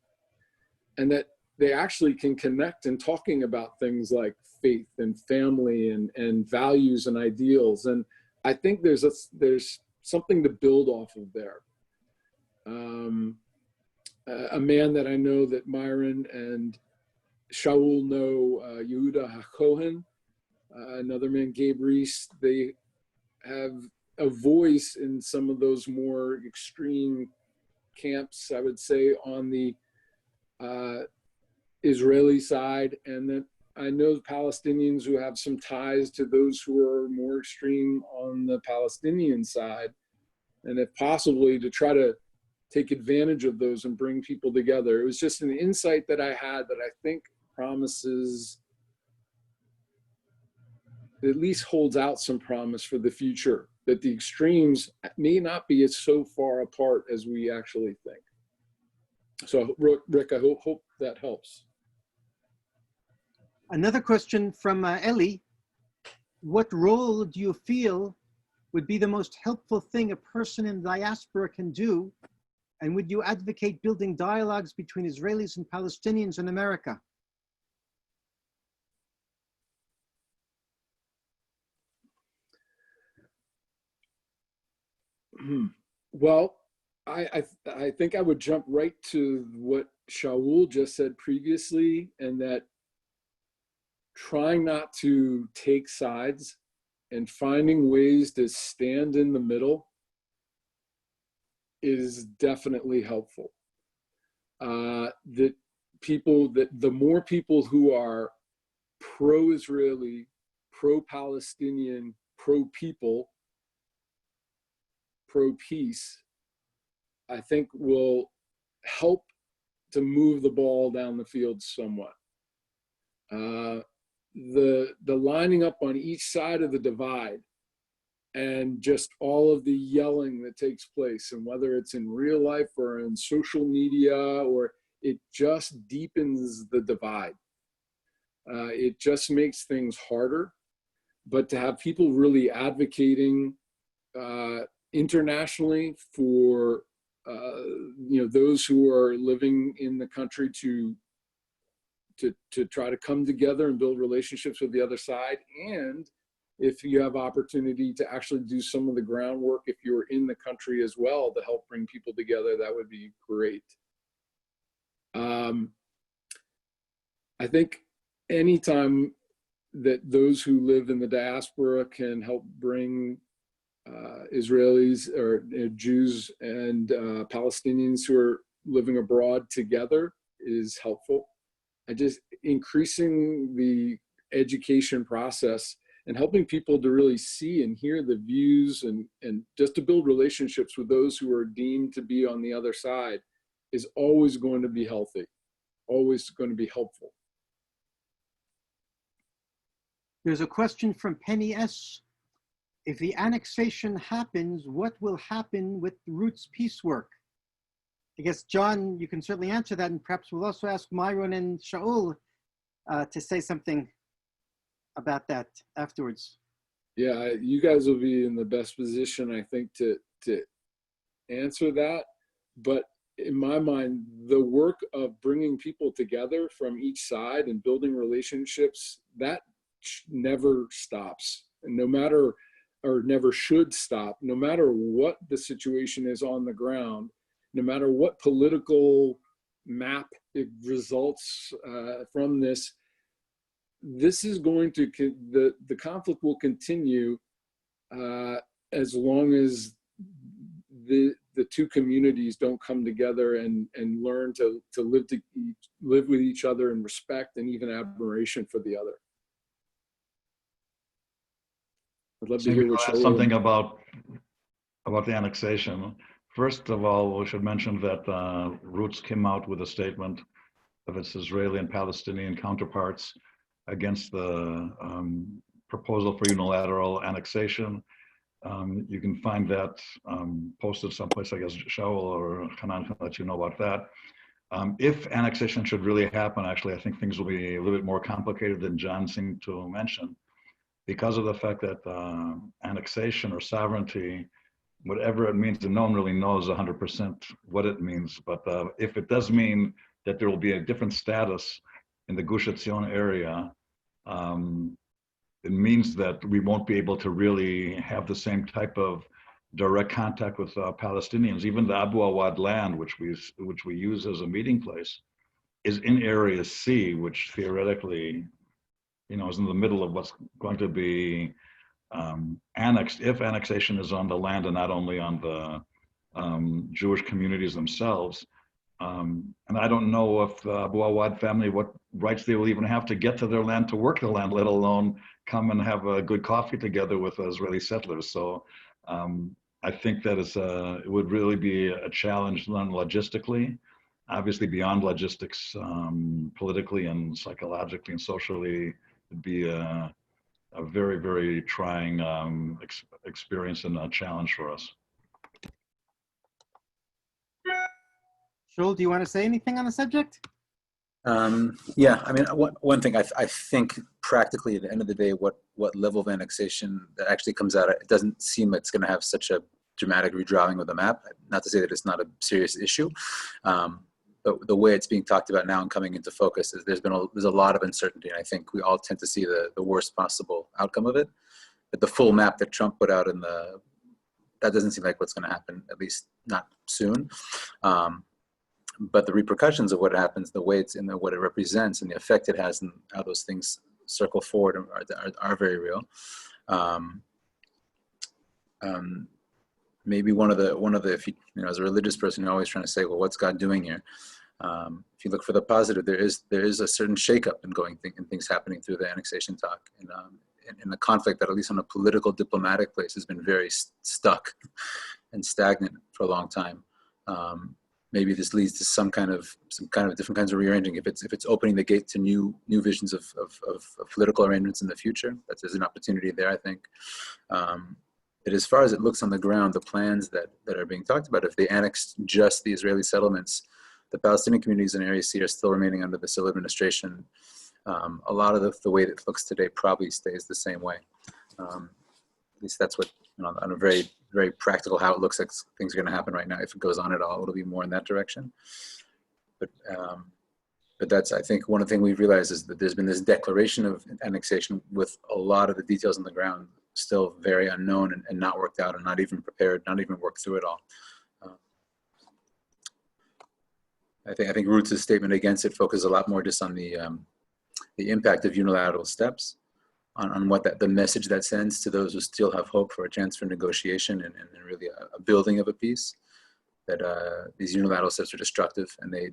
And that they actually can connect in talking about things like faith and family and values and ideals. And I think there's something to build off of there. A man that I know that Myron and Shaul know, Yehuda HaKohen, another man, Gabe Reese, they have a voice in some of those more extreme camps, I would say, on the Israeli side, and that I know Palestinians who have some ties to those who are more extreme on the Palestinian side, and if possibly to try to take advantage of those and bring people together. It was just an insight that I had that I think promises, at least holds out some promise for the future, that the extremes may not be as so far apart as we actually think. So Rick, I hope that helps. Another question from Ellie. What role do you feel would be the most helpful thing a person in diaspora can do? And would you advocate building dialogues between Israelis and Palestinians in America? Well, I think I would jump right to what Shaul just said previously, and that trying not to take sides and finding ways to stand in the middle is definitely helpful. That the more people who are pro-Israeli, pro-Palestinian, pro-people, pro-peace, I think will help to move the ball down the field somewhat. The lining up on each side of the divide and just all of the yelling that takes place, and whether it's in real life or in social media, or it just deepens the divide. It just makes things harder. But to have people really advocating internationally for those who are living in the country to try to come together and build relationships with the other side, and if you have opportunity to actually do some of the groundwork, if you're in the country as well, to help bring people together, that would be great. I think anytime that those who live in the diaspora can help bring Israelis or Jews and Palestinians who are living abroad together is helpful. Increasing the education process and helping people to really see and hear the views and just to build relationships with those who are deemed to be on the other side is always going to be healthy, always going to be helpful. There's a question from Penny S. If the annexation happens, what will happen with Roots peace work? I guess, John, you can certainly answer that, and perhaps we'll also ask Myron and Shaul to say something about that afterwards. Yeah, you guys will be in the best position, I think, to answer that. But in my mind, the work of bringing people together from each side and building relationships, that never stops. And no matter, or never should stop, no matter what the situation is on the ground, no matter what political map it results from this, this is going to, the conflict will continue as long as the two communities don't come together and learn to live with each other in respect and even admiration for the other. I'd love to hear what something about the annexation. First of all, we should mention that Roots came out with a statement of its Israeli and Palestinian counterparts against the proposal for unilateral annexation. You can find that posted someplace, I guess Shaul or Hanan can let you know about that. If annexation should really happen, actually, I think things will be a little bit more complicated than John seemed to mention, because of the fact that annexation or sovereignty, whatever it means, and no one really knows 100% what it means, but if it does mean that there will be a different status in the Gush Etzion area, it means that we won't be able to really have the same type of direct contact with Palestinians. Even the Abu Awad land, which we use as a meeting place, is in Area C, which theoretically, is in the middle of what's going to be annexed, if annexation is on the land and not only on the Jewish communities themselves. And I don't know if the Abu Awad family, what rights they will even have to get to their land to work the land, let alone come and have a good coffee together with Israeli settlers. So I think that it would really be a challenge then logistically, obviously beyond logistics, politically and psychologically and socially. It'd be a very, very trying experience and a challenge for us. Shul, do you want to say anything on the subject? Yeah, I mean, one thing I think practically at the end of the day, what level of annexation that actually comes out, it doesn't seem like it's going to have such a dramatic redrawing of the map. Not to say that it's not a serious issue, but the way it's being talked about now and coming into focus is there's a lot of uncertainty, and I think we all tend to see the worst possible outcome of it. But the full map that Trump put out that doesn't seem like what's going to happen, at least not soon. But the repercussions of what happens, the way it's in what it represents, and the effect it has, and how those things circle forward are very real. Maybe one of the if you as a religious person, you're always trying to say, well, what's God doing here? If you look for the positive, there is a certain shakeup in things happening through the annexation talk, and in the conflict that, at least on a political diplomatic place, has been very stuck and stagnant for a long time. Maybe this leads to some kind of different kinds of rearranging. If it's opening the gate to new visions of political arrangements in the future, there's an opportunity there, I think. But as far as it looks on the ground, the plans that are being talked about, if they annex just the Israeli settlements, the Palestinian communities in Area C are still remaining under the civil administration. A lot of the way that it looks today probably stays the same way. At least that's what, on a very, very practical, how it looks like things are going to happen right now. If it goes on at all, it'll be more in that direction. But that's, I think, one of the things we've realized is that there's been this declaration of annexation with a lot of the details on the ground still very unknown and not worked out, and not even prepared, not even worked through it all. I think Roots' statement against it focuses a lot more just on the impact of unilateral steps, on what the message that sends to those who still have hope for a chance for negotiation and really a building of a peace. That these unilateral steps are destructive, and they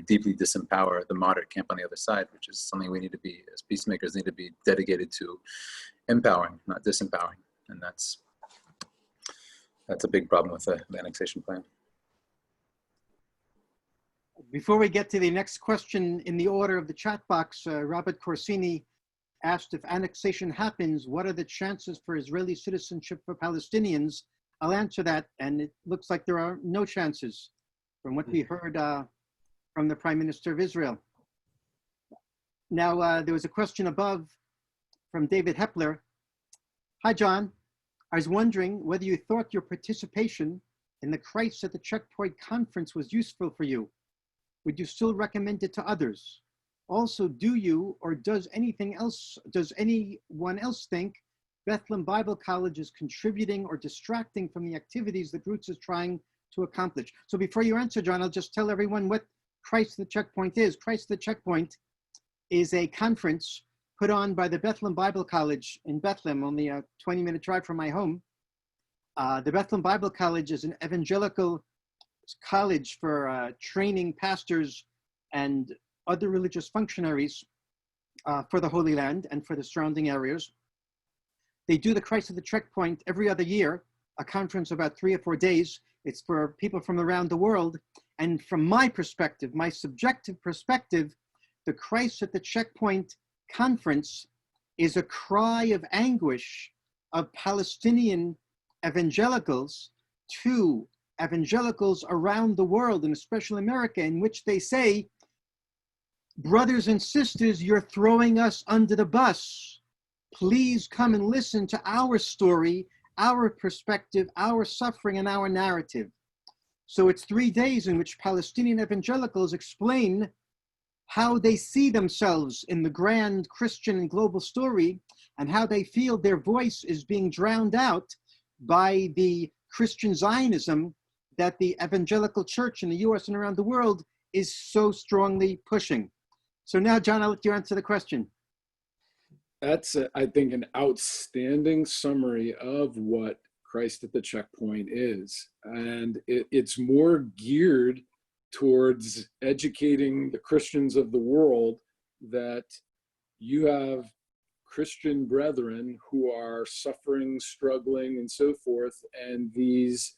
deeply disempower the moderate camp on the other side, which is something we need to be, as peacemakers, need to be dedicated to empowering, not disempowering, and that's a big problem with the annexation plan. Before we get to the next question in the order of the chat box, Robert Corsini asked, if annexation happens, what are the chances for Israeli citizenship for Palestinians? I'll answer that, and it looks like there are no chances from what we heard from the Prime Minister of Israel. Now, there was a question above from David Hepler. Hi, John. I was wondering whether you thought your participation in the Christ at the Checkpoint conference was useful for you. Would you still recommend it to others? Also, do you or does anyone else think Bethlehem Bible College is contributing or distracting from the activities that Roots is trying to accomplish? So before you answer, John, I'll just tell everyone what Christ at the Checkpoint is. Christ at the Checkpoint is a conference put on by the Bethlehem Bible College in Bethlehem, only a 20-minute drive from my home. The Bethlehem Bible College is an evangelical college for training pastors and other religious functionaries for the Holy Land and for the surrounding areas. They do the Christ at the Checkpoint every other year, a conference about 3 or 4 days. It's for people from around the world. And from my perspective, my subjective perspective, the Christ at the Checkpoint conference is a cry of anguish of Palestinian evangelicals to evangelicals around the world, and especially America, in which they say, brothers and sisters, you're throwing us under the bus. Please come and listen to our story, our perspective, our suffering, and our narrative. So it's 3 days in which Palestinian evangelicals explain how they see themselves in the grand Christian and global story, and how they feel their voice is being drowned out by the Christian Zionism that the evangelical church in the US and around the world is so strongly pushing. So now, John, I'll let you answer the question. That's, I think, an outstanding summary of what Christ at the Checkpoint is. And it's more geared towards educating the Christians of the world that you have Christian brethren who are suffering, struggling, and so forth, and these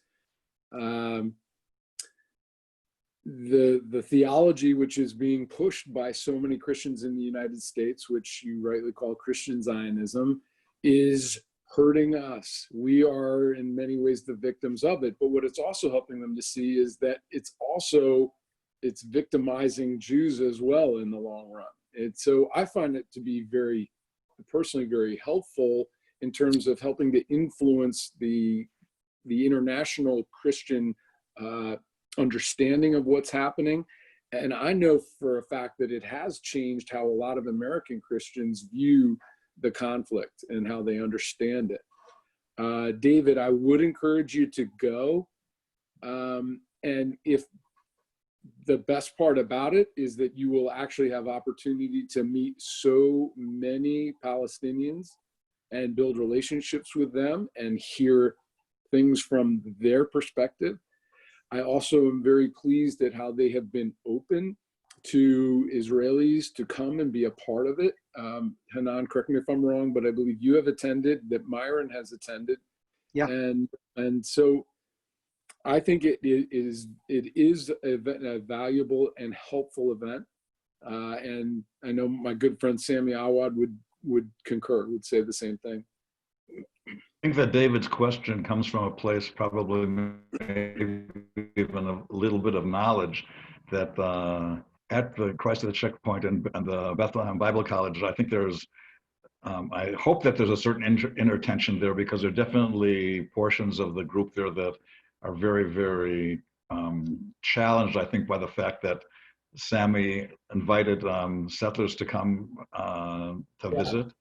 the theology which is being pushed by so many Christians in the United States, which you rightly call Christian Zionism, is hurting us. We are in many ways the victims of it, but what it's also helping them to see is that it's victimizing Jews as well in the long run. And so I find it to be personally very helpful in terms of helping to influence the international Christian understanding of what's happening. And I know for a fact that it has changed how a lot of American Christians view the conflict and how they understand it. David, I would encourage you to go. And if the best part about it is that you will actually have opportunity to meet so many Palestinians and build relationships with them and hear things from their perspective. I also am very pleased at how they have been open to Israelis to come and be a part of it. Hanan, correct me if I'm wrong, but I believe you have attended, that Myron has attended. Yeah. And so I think it is a valuable and helpful event. And I know my good friend Sami Awad would concur, would say the same thing. I think that David's question comes from a place, probably maybe even a little bit of knowledge, that at the Christ at the Checkpoint and the Bethlehem Bible College, I think there's, I hope that there's a certain inner tension there, because there are definitely portions of the group there that are very, very challenged, I think, by the fact that Sami invited settlers to come to visit.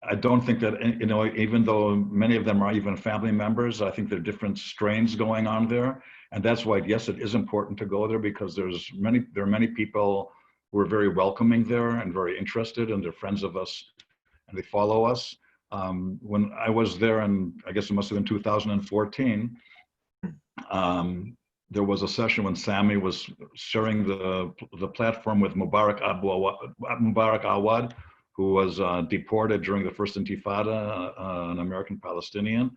I don't think that, you know, even though many of them are even family members, I think there are different strains going on there. And that's why, yes, it is important to go there, because there are many people who are very welcoming there and very interested, and they're friends of us and they follow us. When I was there, and I guess it must have been 2014, there was a session when Sami was sharing the platform with Mubarak Awad, who was deported during the first Intifada, an American Palestinian.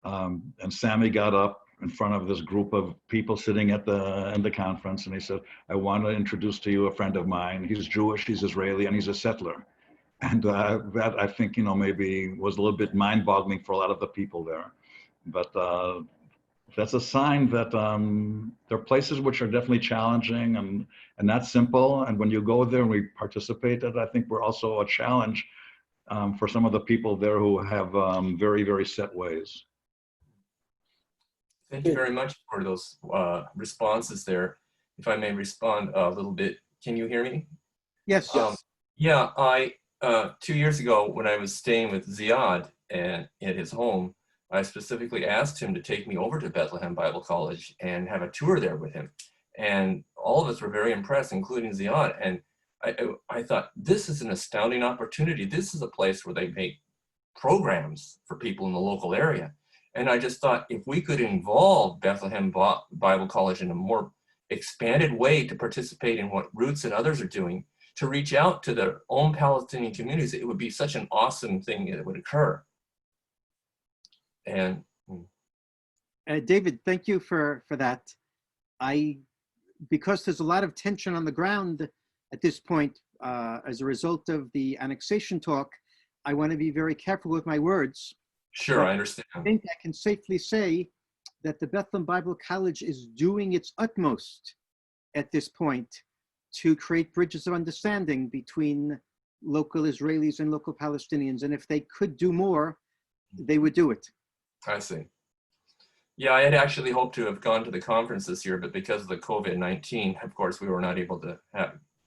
And Sami got up in front of this group of people sitting at the conference, and he said, "I want to introduce to you a friend of mine. He's Jewish, he's Israeli, and he's a settler." And that, I think, you know, maybe was a little bit mind-boggling for a lot of the people there. But that's a sign that there are places which are definitely challenging and not simple. And when you go there and we participate in it, I think we're also a challenge for some of the people there who have very, very set ways. Thank you very much for those responses there. If I may respond a little bit, can you hear me? Yes. Yeah, 2 years ago when I was staying with Ziad at his home, I specifically asked him to take me over to Bethlehem Bible College and have a tour there with him. And all of us were very impressed, including Ziad. And I thought, this is an astounding opportunity. This is a place where they make programs for people in the local area. And I just thought, if we could involve Bethlehem Bible College in a more expanded way to participate in what Roots and others are doing, to reach out to their own Palestinian communities, it would be such an awesome thing that would occur. And David, thank you for that. Because there's a lot of tension on the ground at this point as a result of the annexation talk, I want to be very careful with my words. Sure, I understand. I think I can safely say that the Bethlehem Bible College is doing its utmost at this point to create bridges of understanding between local Israelis and local Palestinians. And if they could do more, they would do it. I see. Yeah, I had actually hoped to have gone to the conference this year, but because of the COVID-19, of course, we were not able to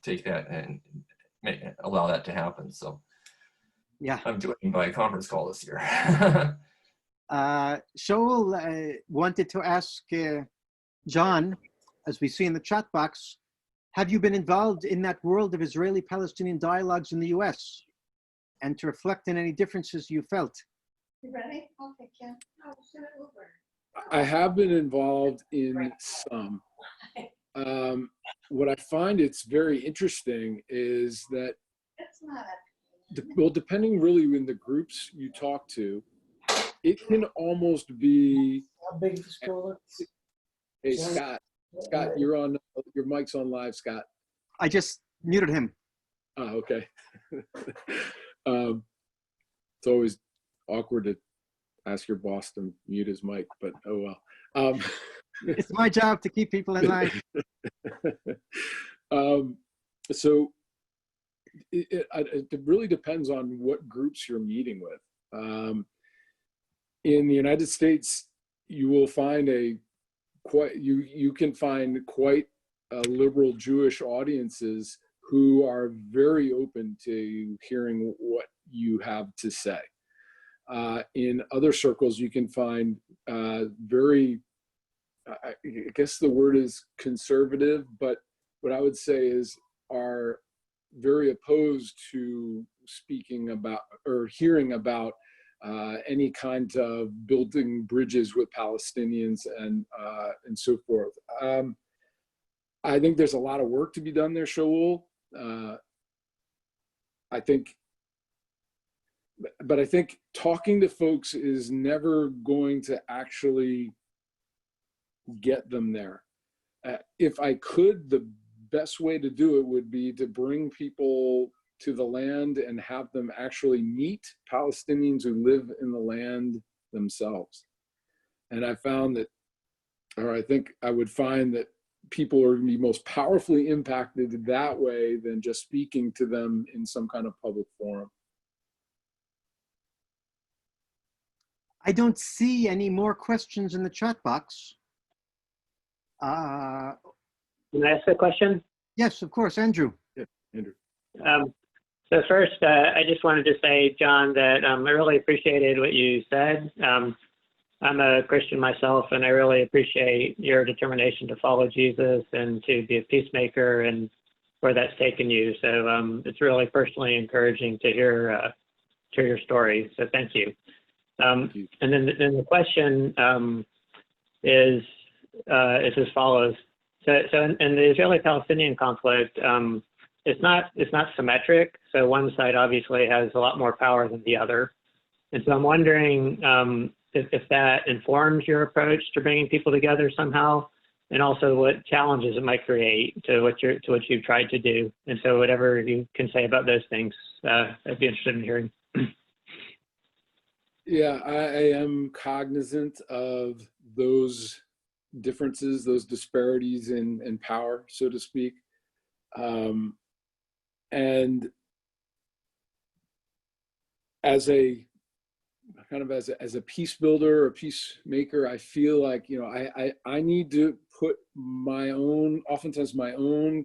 take that and allow that to happen. So yeah, I'm joining by a conference call this year. Shaul wanted to ask John, as we see in the chat box, have you been involved in that world of Israeli-Palestinian dialogues in the US? And to reflect on any differences you felt. You ready? Okay, Kim. Oh, send it over. I have been involved in some. what I find it's very interesting is that, well, depending really in the groups you talk to, it can almost be. How big the school is? Hey, Scott, you're on, your mic's on live, Scott. I just muted him. Oh, okay. It's always awkward to ask your boss to mute his mic, but oh well. It's my job to keep people in line. So it really depends on what groups you're meeting with. In the United States, you will find you can find quite liberal Jewish audiences who are very open to hearing what you have to say. In other circles, you can find very, I guess the word is conservative, but what I would say is are very opposed to speaking about or hearing about any kind of building bridges with Palestinians and so forth. I think there's a lot of work to be done there, Shaul. I think talking to folks is never going to actually get them there. If I could, the best way to do it would be to bring people to the land and have them actually meet Palestinians who live in the land themselves. And I found that, or I think I would find that people are going to be most powerfully impacted that way than just speaking to them in some kind of public forum. I don't see any more questions in the chat box. Can I ask a question? Yes, of course, Andrew. Yeah, Andrew. So first, I just wanted to say, John, that I really appreciated what you said. I'm a Christian myself, and I really appreciate your determination to follow Jesus and to be a peacemaker and where that's taken you. So it's really personally encouraging to hear your story. So thank you. And then the question is as follows. So in the Israeli-Palestinian conflict, it's not symmetric. So one side obviously has a lot more power than the other. And so I'm wondering if that informs your approach to bringing people together somehow, and also what challenges it might create to what you've tried to do. And so whatever you can say about those things, I'd be interested in hearing. Yeah, I am cognizant of those differences, those disparities in power, so to speak. And as a peace builder or peacemaker, I feel like, I need to put oftentimes my own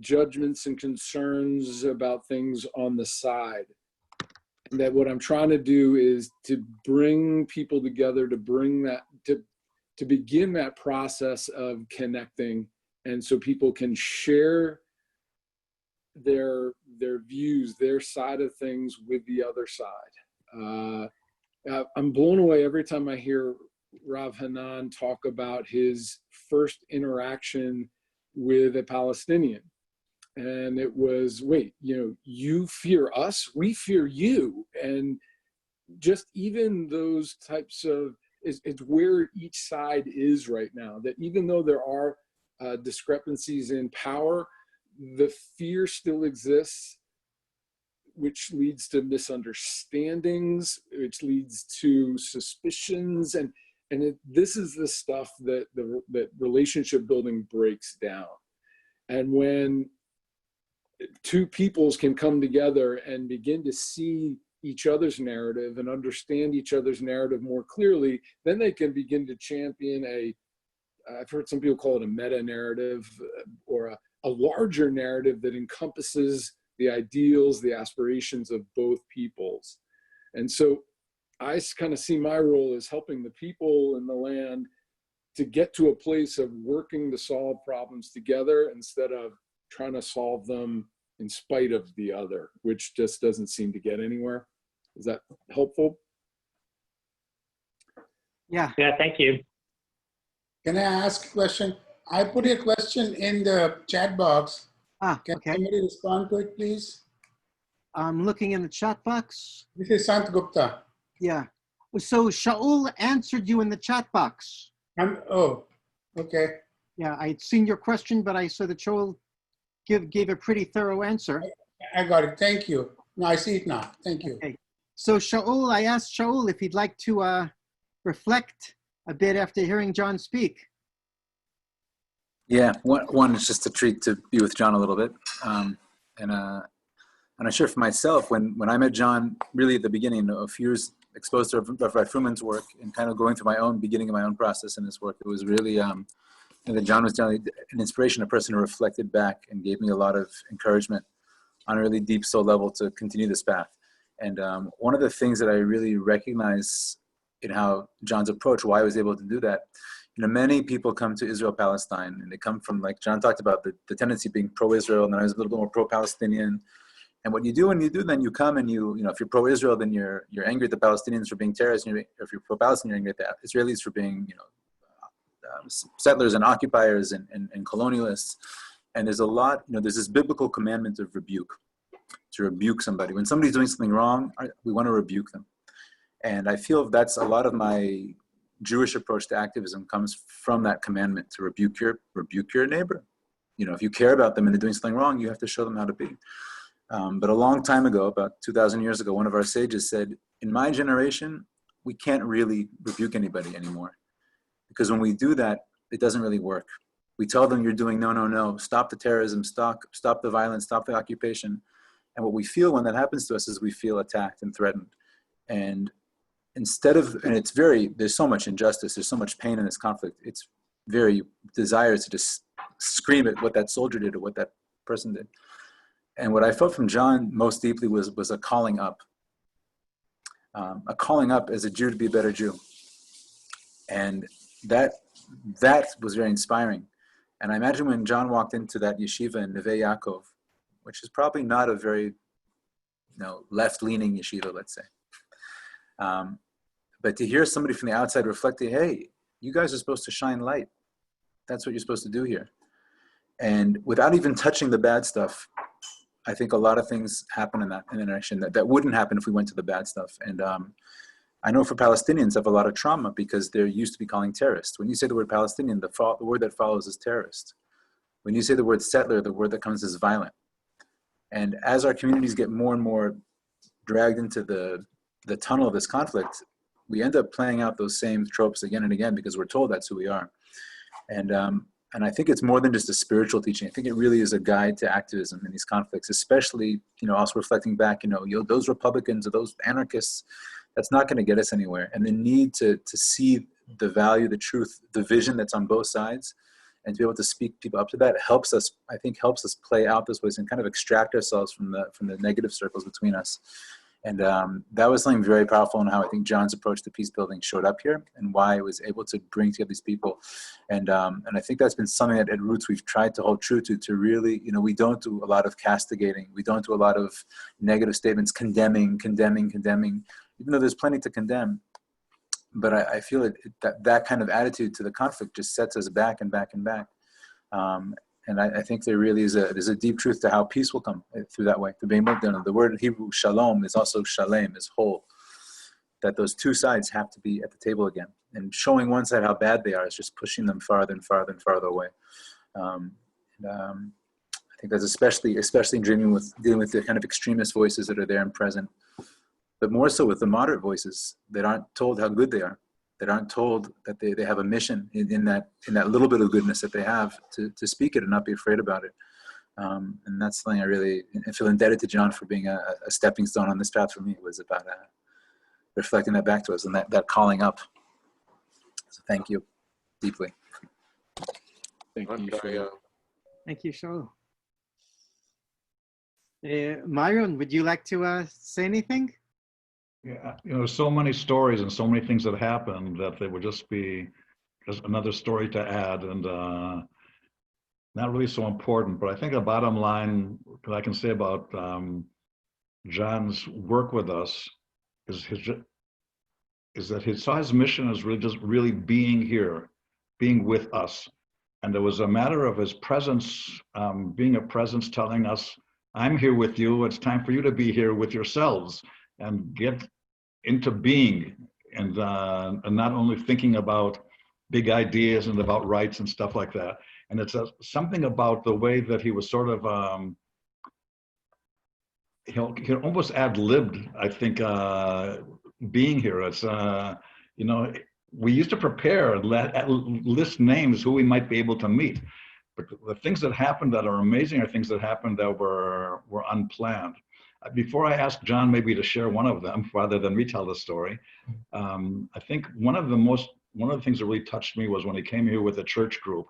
judgments and concerns about things on the side. And that what I'm trying to do is to bring people together, to bring that, to begin that process of connecting. And so people can share their views, their side of things with the other side. I'm blown away every time I hear Rav Hanan talk about his first interaction with a Palestinian. And it was, wait, you fear us, we fear you. And just even those types of, it's where each side is right now, that even though there are discrepancies in power, the fear still exists, which leads to misunderstandings, which leads to suspicions. And this is the stuff that that relationship building breaks down. And when two peoples can come together and begin to see each other's narrative and understand each other's narrative more clearly, then they can begin to champion I've heard some people call it a meta narrative, or a larger narrative that encompasses the ideals, the aspirations of both peoples. And so I kind of see my role as helping the people in the land to get to a place of working to solve problems together instead of trying to solve them in spite of the other, which just doesn't seem to get anywhere. Is that helpful? Yeah. Yeah, thank you. Can I ask a question? I put a question in the chat box. Can Okay. somebody respond to it, please? I'm looking in the chat box. This is Sant Gupta. Yeah. So Shaul answered you in the chat box. Oh, okay. Yeah, I'd seen your question, but I saw that Shaul gave a pretty thorough answer. I got it. Thank you. No, I see it now. Thank you. Okay. So Shaul, I asked Shaul if he'd like to reflect a bit after hearing John speak. Yeah, one is just a treat to be with John a little bit. And I'm sure for myself, when I met John, really at the beginning, a few years exposed to Rabbi Fruman's work and kind of going through my own beginning of my own process in this work, it was really, that John was generally an inspiration, a person who reflected back and gave me a lot of encouragement on a really deep soul level to continue this path. And one of the things that I really recognize in how John's approach, why I was able to do that, many people come to Israel Palestine and they come from, like John talked about, the tendency being pro-Israel, and then I was a little bit more pro-Palestinian. And what you do when you do, then you come and if you're pro-Israel, then you're angry at the Palestinians for being terrorists. And if you're pro-Palestinian, you're angry at the Israelis for being, settlers and occupiers and colonialists. And there's a lot, there's this biblical commandment of rebuke, to rebuke somebody. When somebody's doing something wrong, we want to rebuke them. And I feel that's a lot of my Jewish approach to activism comes from that commandment to rebuke your neighbor. If you care about them and they're doing something wrong, you have to show them how to be. But a long time ago, about 2,000 years ago, one of our sages said, in my generation, we can't really rebuke anybody anymore. Because when we do that, it doesn't really work. We tell them you're doing no, stop the terrorism, stop the violence, stop the occupation. And what we feel when that happens to us is we feel attacked and threatened. And there's so much injustice, there's so much pain in this conflict. It's very desirous to just scream at what that soldier did or what that person did. And what I felt from John most deeply was a calling up as a Jew to be a better Jew. And that was very inspiring. And I imagine when John walked into that yeshiva in Neve Yaakov, which is probably not a very left-leaning yeshiva, let's say. But to hear somebody from the outside reflecting, hey, you guys are supposed to shine light. That's what you're supposed to do here. And without even touching the bad stuff, I think a lot of things happen in that interaction that wouldn't happen if we went to the bad stuff. And I know for Palestinians have a lot of trauma because they're used to be calling terrorists. When you say the word Palestinian, the word that follows is terrorist. When you say the word settler, the word that comes is violent. And as our communities get more and more dragged into the tunnel of this conflict, we end up playing out those same tropes again and again because we're told that's who we are. And I think it's more than just a spiritual teaching. I think it really is a guide to activism in these conflicts, especially, also reflecting back, those Republicans or those anarchists, that's not going to get us anywhere. And the need to see the value, the truth, the vision that's on both sides, and to be able to speak people up to that helps us play out those ways and kind of extract ourselves from the negative circles between us. And that was something very powerful in how I think John's approach to peace building showed up here and why it was able to bring together these people. And I think that's been something that at Roots we've tried to hold true to really, we don't do a lot of castigating. We don't do a lot of negative statements, condemning, even though there's plenty to condemn. But I feel that kind of attitude to the conflict just sets us back and back and back. And I think there really is there's a deep truth to how peace will come through that way. The word in Hebrew, shalom, is also shalem, is whole. That those two sides have to be at the table again. And showing one side how bad they are is just pushing them farther and farther and farther away. I think that's especially in dealing with the kind of extremist voices that are there and present. But more so with the moderate voices that aren't told how good they are, that aren't told that they have a mission in that little bit of goodness that they have to speak it and not be afraid about it. And that's something I feel indebted to John for being a stepping stone on this path for me. It was about reflecting that back to us and that calling up. So thank you deeply. Thank you, Shaul. Thank you, Shaul. Myron, would you like to say anything? Yeah, so many stories and so many things that happened that they would just be just another story to add and not really so important. But I think the bottom line that I can say about John's work with us is that his mission is really just being here, being with us. And it was a matter of his presence, being a presence telling us, I'm here with you. It's time for you to be here with yourselves and get into being, and not only thinking about big ideas and about rights and stuff like that. And it's something about the way that he was sort of, he almost ad-libbed, I think, being here. It's, you know, we used to prepare and list names who we might be able to meet. But the things that happened that are amazing are things that happened that were unplanned. Before I ask John maybe to share one of them, rather than retell the story, I think one of the things that really touched me was when he came here with a church group.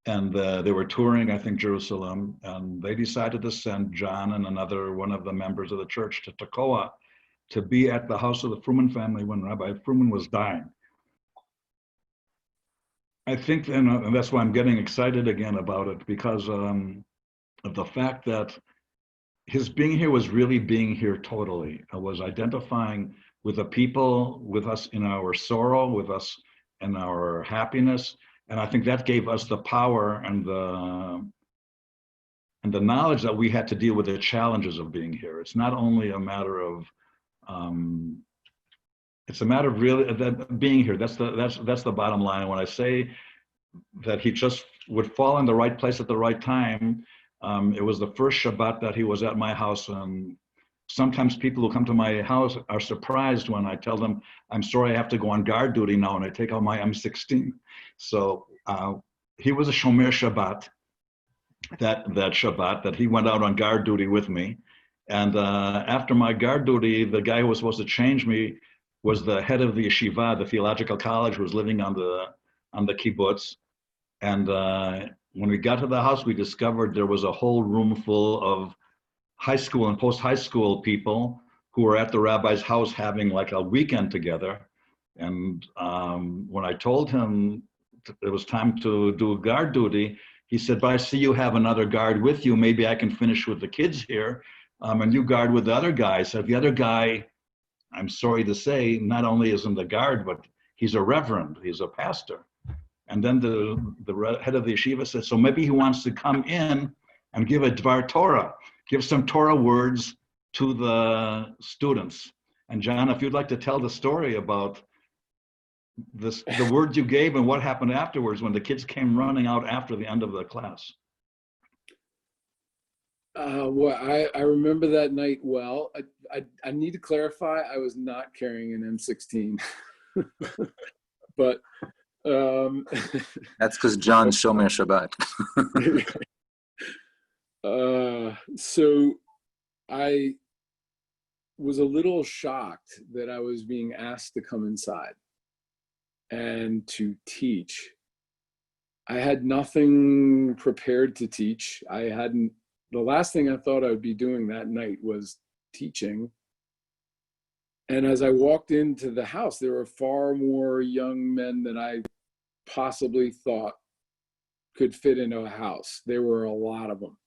And they were touring, I think, Jerusalem, and they decided to send John and one of the members of the church to Tekoa to be at the house of the Fruman family when Rabbi Fruman was dying. I think, and that's why I'm getting excited again about it, because of the fact that his being here was really being here totally. It was identifying with the people, with us in our sorrow, with us in our happiness. And I think that gave us the power and the knowledge that we had to deal with the challenges of being here. It's not only a matter of, it's a matter of really that being here. That's the bottom line. And when I say that he just would fall in the right place at the right time, it was the first Shabbat that he was at my house. And sometimes people who come to my house are surprised when I tell them, I'm sorry, I have to go on guard duty now, and I take out my M16. So he was a Shomer Shabbat, that Shabbat, that he went out on guard duty with me. And after my guard duty, the guy who was supposed to change me was the head of the yeshiva, the theological college, who was living on the kibbutz. And when we got to the house, we discovered there was a whole room full of high school and post-high school people who were at the rabbi's house having like a weekend together. And when I told him it was time to do guard duty, he said, but I see you have another guard with you. Maybe I can finish with the kids here, and you guard with the other guy. So the other guy, I'm sorry to say, not only isn't the guard, but he's a reverend, he's a pastor. And then the head of the yeshiva said, so maybe he wants to come in and give a Dvar Torah, give some Torah words to the students. And John, if you'd like to tell the story about the words you gave and what happened afterwards when the kids came running out after the end of the class. Well, I remember that night well. I need to clarify, I was not carrying an M16. But that's because John's Shomer Shabbat. So I was a little shocked that I was being asked to come inside and to teach. I had nothing prepared to teach. The last thing I thought I would be doing that night was teaching. And as I walked into the house, there were far more young men than I possibly thought could fit into a house. There were a lot of them.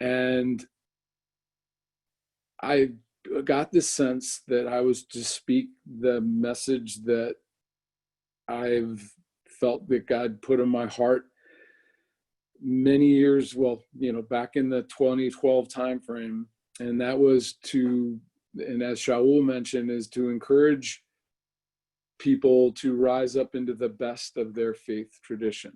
And I got this sense that I was to speak the message that I've felt that God put in my heart many years, well, back in the 2012 timeframe. And that was and as Shaul mentioned, is to encourage people to rise up into the best of their faith tradition.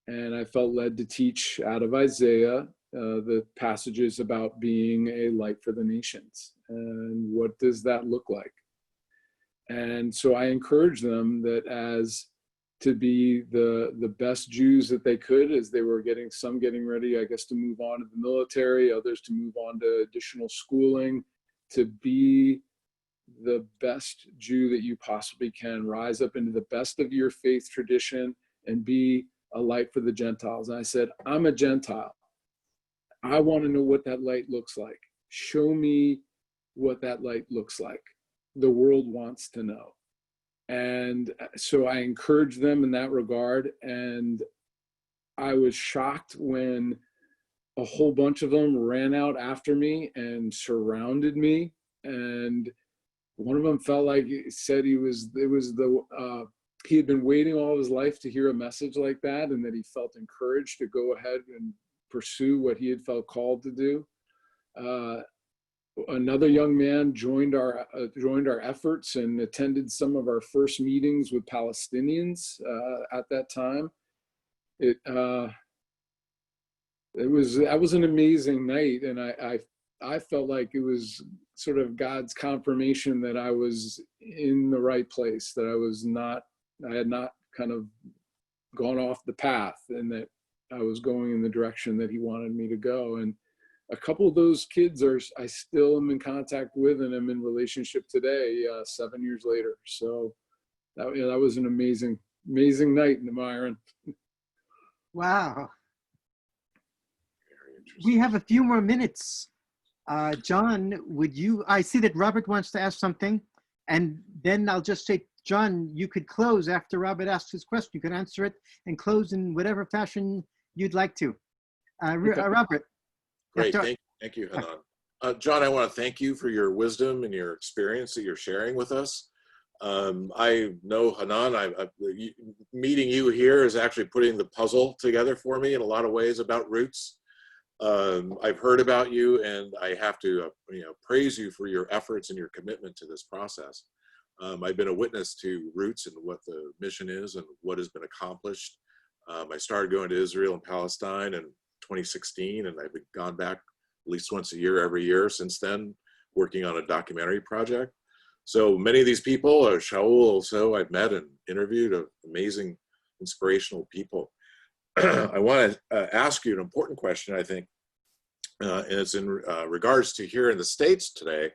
And I felt led to teach out of Isaiah, the passages about being a light for the nations. And what does that look like? And so I encouraged them that as to be the best Jews that they could, as they were getting ready, I guess, to move on to the military, others to move on to additional schooling, to be the best Jew that you possibly can, rise up into the best of your faith tradition and be a light for the Gentiles. And I said, I'm a Gentile. I want to know what that light looks like. Show me what that light looks like. The world wants to know. And so I encouraged them in that regard. And I was shocked when a whole bunch of them ran out after me and surrounded me. And one of them felt like he said it was the he had been waiting all his life to hear a message like that, and that he felt encouraged to go ahead and pursue what he had felt called to do. Another young man joined our efforts and attended some of our first meetings with Palestinians at that time. That was an amazing night, and I felt like it was sort of God's confirmation that I was in the right place, that I had not kind of gone off the path, and that I was going in the direction that he wanted me to go. And a couple of those kids I still am in contact with, and I'm in relationship today, 7 years later. So that was an amazing night, Myron. Wow. We have a few more minutes. John, I see that Robert wants to ask something, and then I'll just say, John, you could close after Robert asks his question. You can answer it and close in whatever fashion you'd like to. Okay. Robert. Great, thank you, Hanan. John, I want to thank you for your wisdom and your experience that you're sharing with us. I know Hanan, meeting you here is actually putting the puzzle together for me in a lot of ways about Roots. I've heard about you, and I have to praise you for your efforts and your commitment to this process. I've been a witness to Roots and what the mission is and what has been accomplished. I started going to Israel and Palestine in 2016, and I've gone back at least once a year every year since then, working on a documentary project. So many of these people, Shaul also, I've met and interviewed, amazing, inspirational people. I want to ask you an important question, I think, and it's in regards to here in the States today.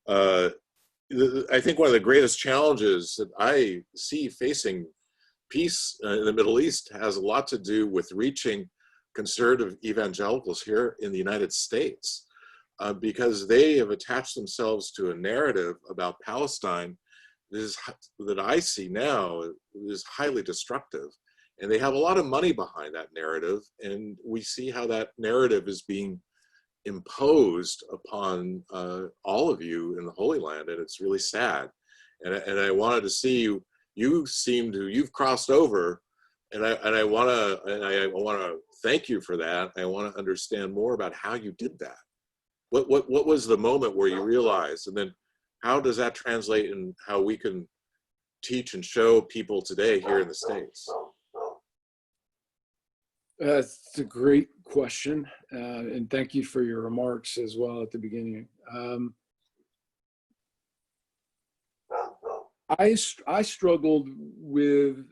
I think one of the greatest challenges that I see facing peace in the Middle East has a lot to do with reaching conservative evangelicals here in the United States, because they have attached themselves to a narrative about Palestine that I see now is highly destructive. And they have a lot of money behind that narrative, and we see how that narrative is being imposed upon all of you in the Holy Land, and it's really sad. And I wanted to see you've crossed over, and I want to thank you for that. I want to understand more about how you did that. What was the moment where you realized, and then how does that translate in how we can teach and show people today here in the States? That's a great question, and thank you for your remarks as well at the beginning. I struggled with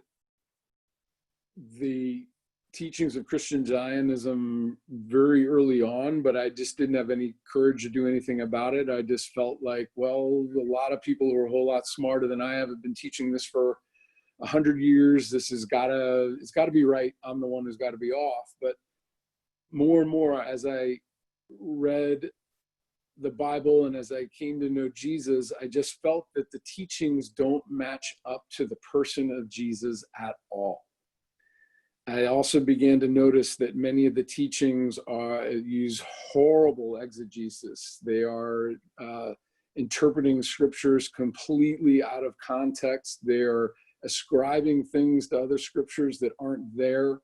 the teachings of Christian Zionism very early on, but I just didn't have any courage to do anything about it. I just felt like, well, a lot of people who are a whole lot smarter than I have been teaching this for 100 years. It's gotta be right. I'm the one who's got to be off. But more and more, as I read the Bible and as I came to know Jesus, I just felt that the teachings don't match up to the person of Jesus at all. I also began to notice that many of the teachings use horrible exegesis. They are interpreting scriptures completely out of context. They're ascribing things to other scriptures that aren't there.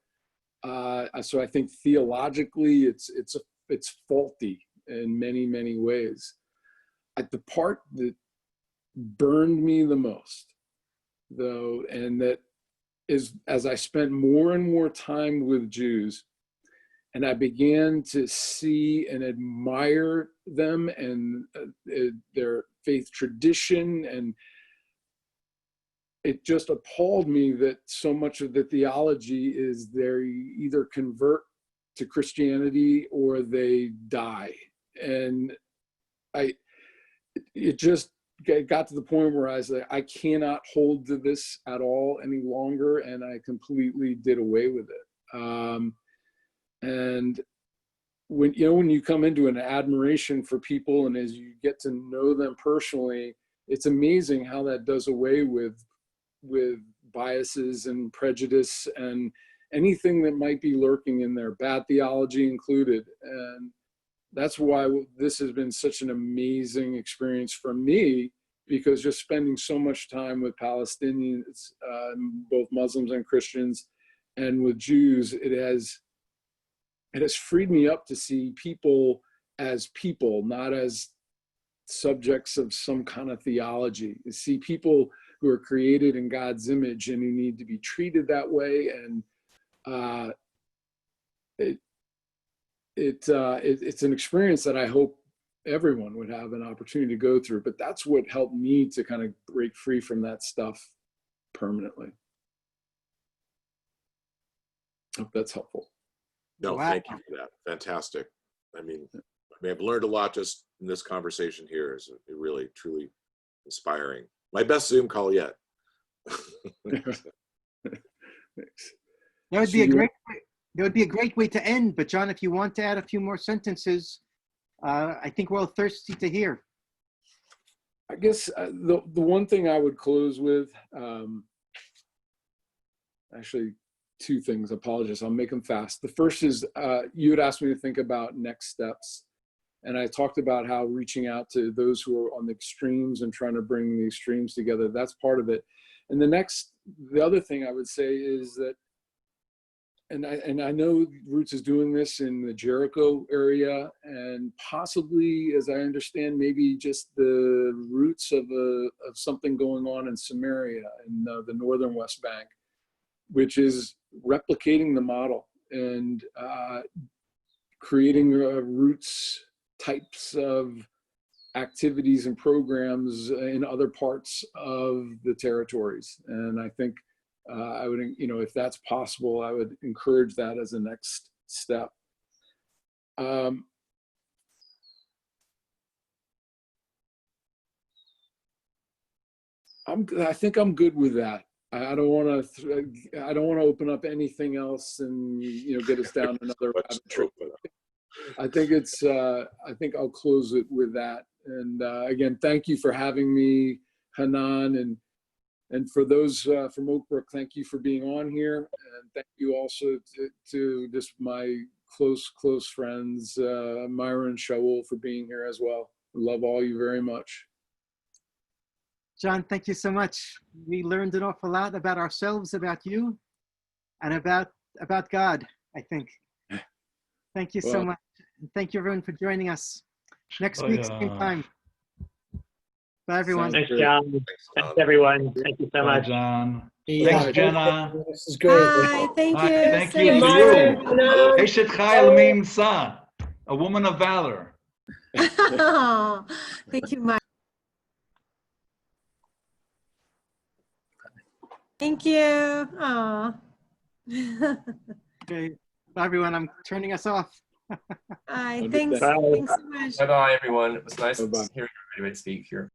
So I think theologically, it's faulty in many, many ways. The part that burned me the most, though, and that is as I spent more and more time with Jews, and I began to see and admire them and their faith tradition, and it just appalled me that so much of the theology is they either convert to Christianity or they die. And it just got to the point where I was like, I cannot hold to this at all any longer, and I completely did away with it. And when you come into an admiration for people, and as you get to know them personally, it's amazing how that does away with biases and prejudice and anything that might be lurking in there, bad theology included. And that's why this has been such an amazing experience for me, because just spending so much time with Palestinians, both Muslims and Christians, and with Jews, it has freed me up to see people as people, not as subjects of some kind of theology. To see people who are created in God's image and who need to be treated that way. And it's an experience that I hope everyone would have an opportunity to go through. But that's what helped me to kind of break free from that stuff permanently. Hope that's helpful. No, Wow. thank you for that. Fantastic. I mean, I've learned a lot just in this conversation here. Is really, truly inspiring. My best Zoom call yet. That would be a great. That would be a great way to end. But John, if you want to add a few more sentences, I think we're all thirsty to hear. I guess the one thing I would close with, actually, two things. Apologies, I'll make them fast. The first is you had asked me to think about next steps. And I talked about how reaching out to those who are on the extremes and trying to bring the extremes together, that's part of it. And the other thing I would say is that, and I know Roots is doing this in the Jericho area, and possibly, as I understand, maybe just the roots of something going on in Samaria in the northern West Bank, which is replicating the model and creating Roots types of activities and programs in other parts of the territories. And I think I would, if that's possible, I would encourage that as a next step. I think I'm good with that. I don't want to open up anything else and get us down another rabbit trail. I think I'll close it with that. And again, thank you for having me, Hanan, and for those from Oakbrook, thank you for being on here, and thank you also to just my close friends, Myra and Shaul, for being here as well. Love all you very much. John, thank you so much. We learned an awful lot about ourselves, about you, and about God, I think. Thank you so much. And thank you, everyone, for joining us. Next week, same time. Bye, everyone. Thanks, John. Thanks, everyone. Thank you so Bye, much. John. Yeah. Thanks, Jenna. This is great. Hi, thank you. Thank so you to much. you. Eshet Chayil Mim Sa, a woman of valor. Oh, thank you, Mark. Thank you. Oh. Okay. Bye, everyone. I'm turning us off. Hi, thanks. Bye. Thanks so much. Bye-bye, everyone. It was nice Bye-bye. hearing everybody speak here.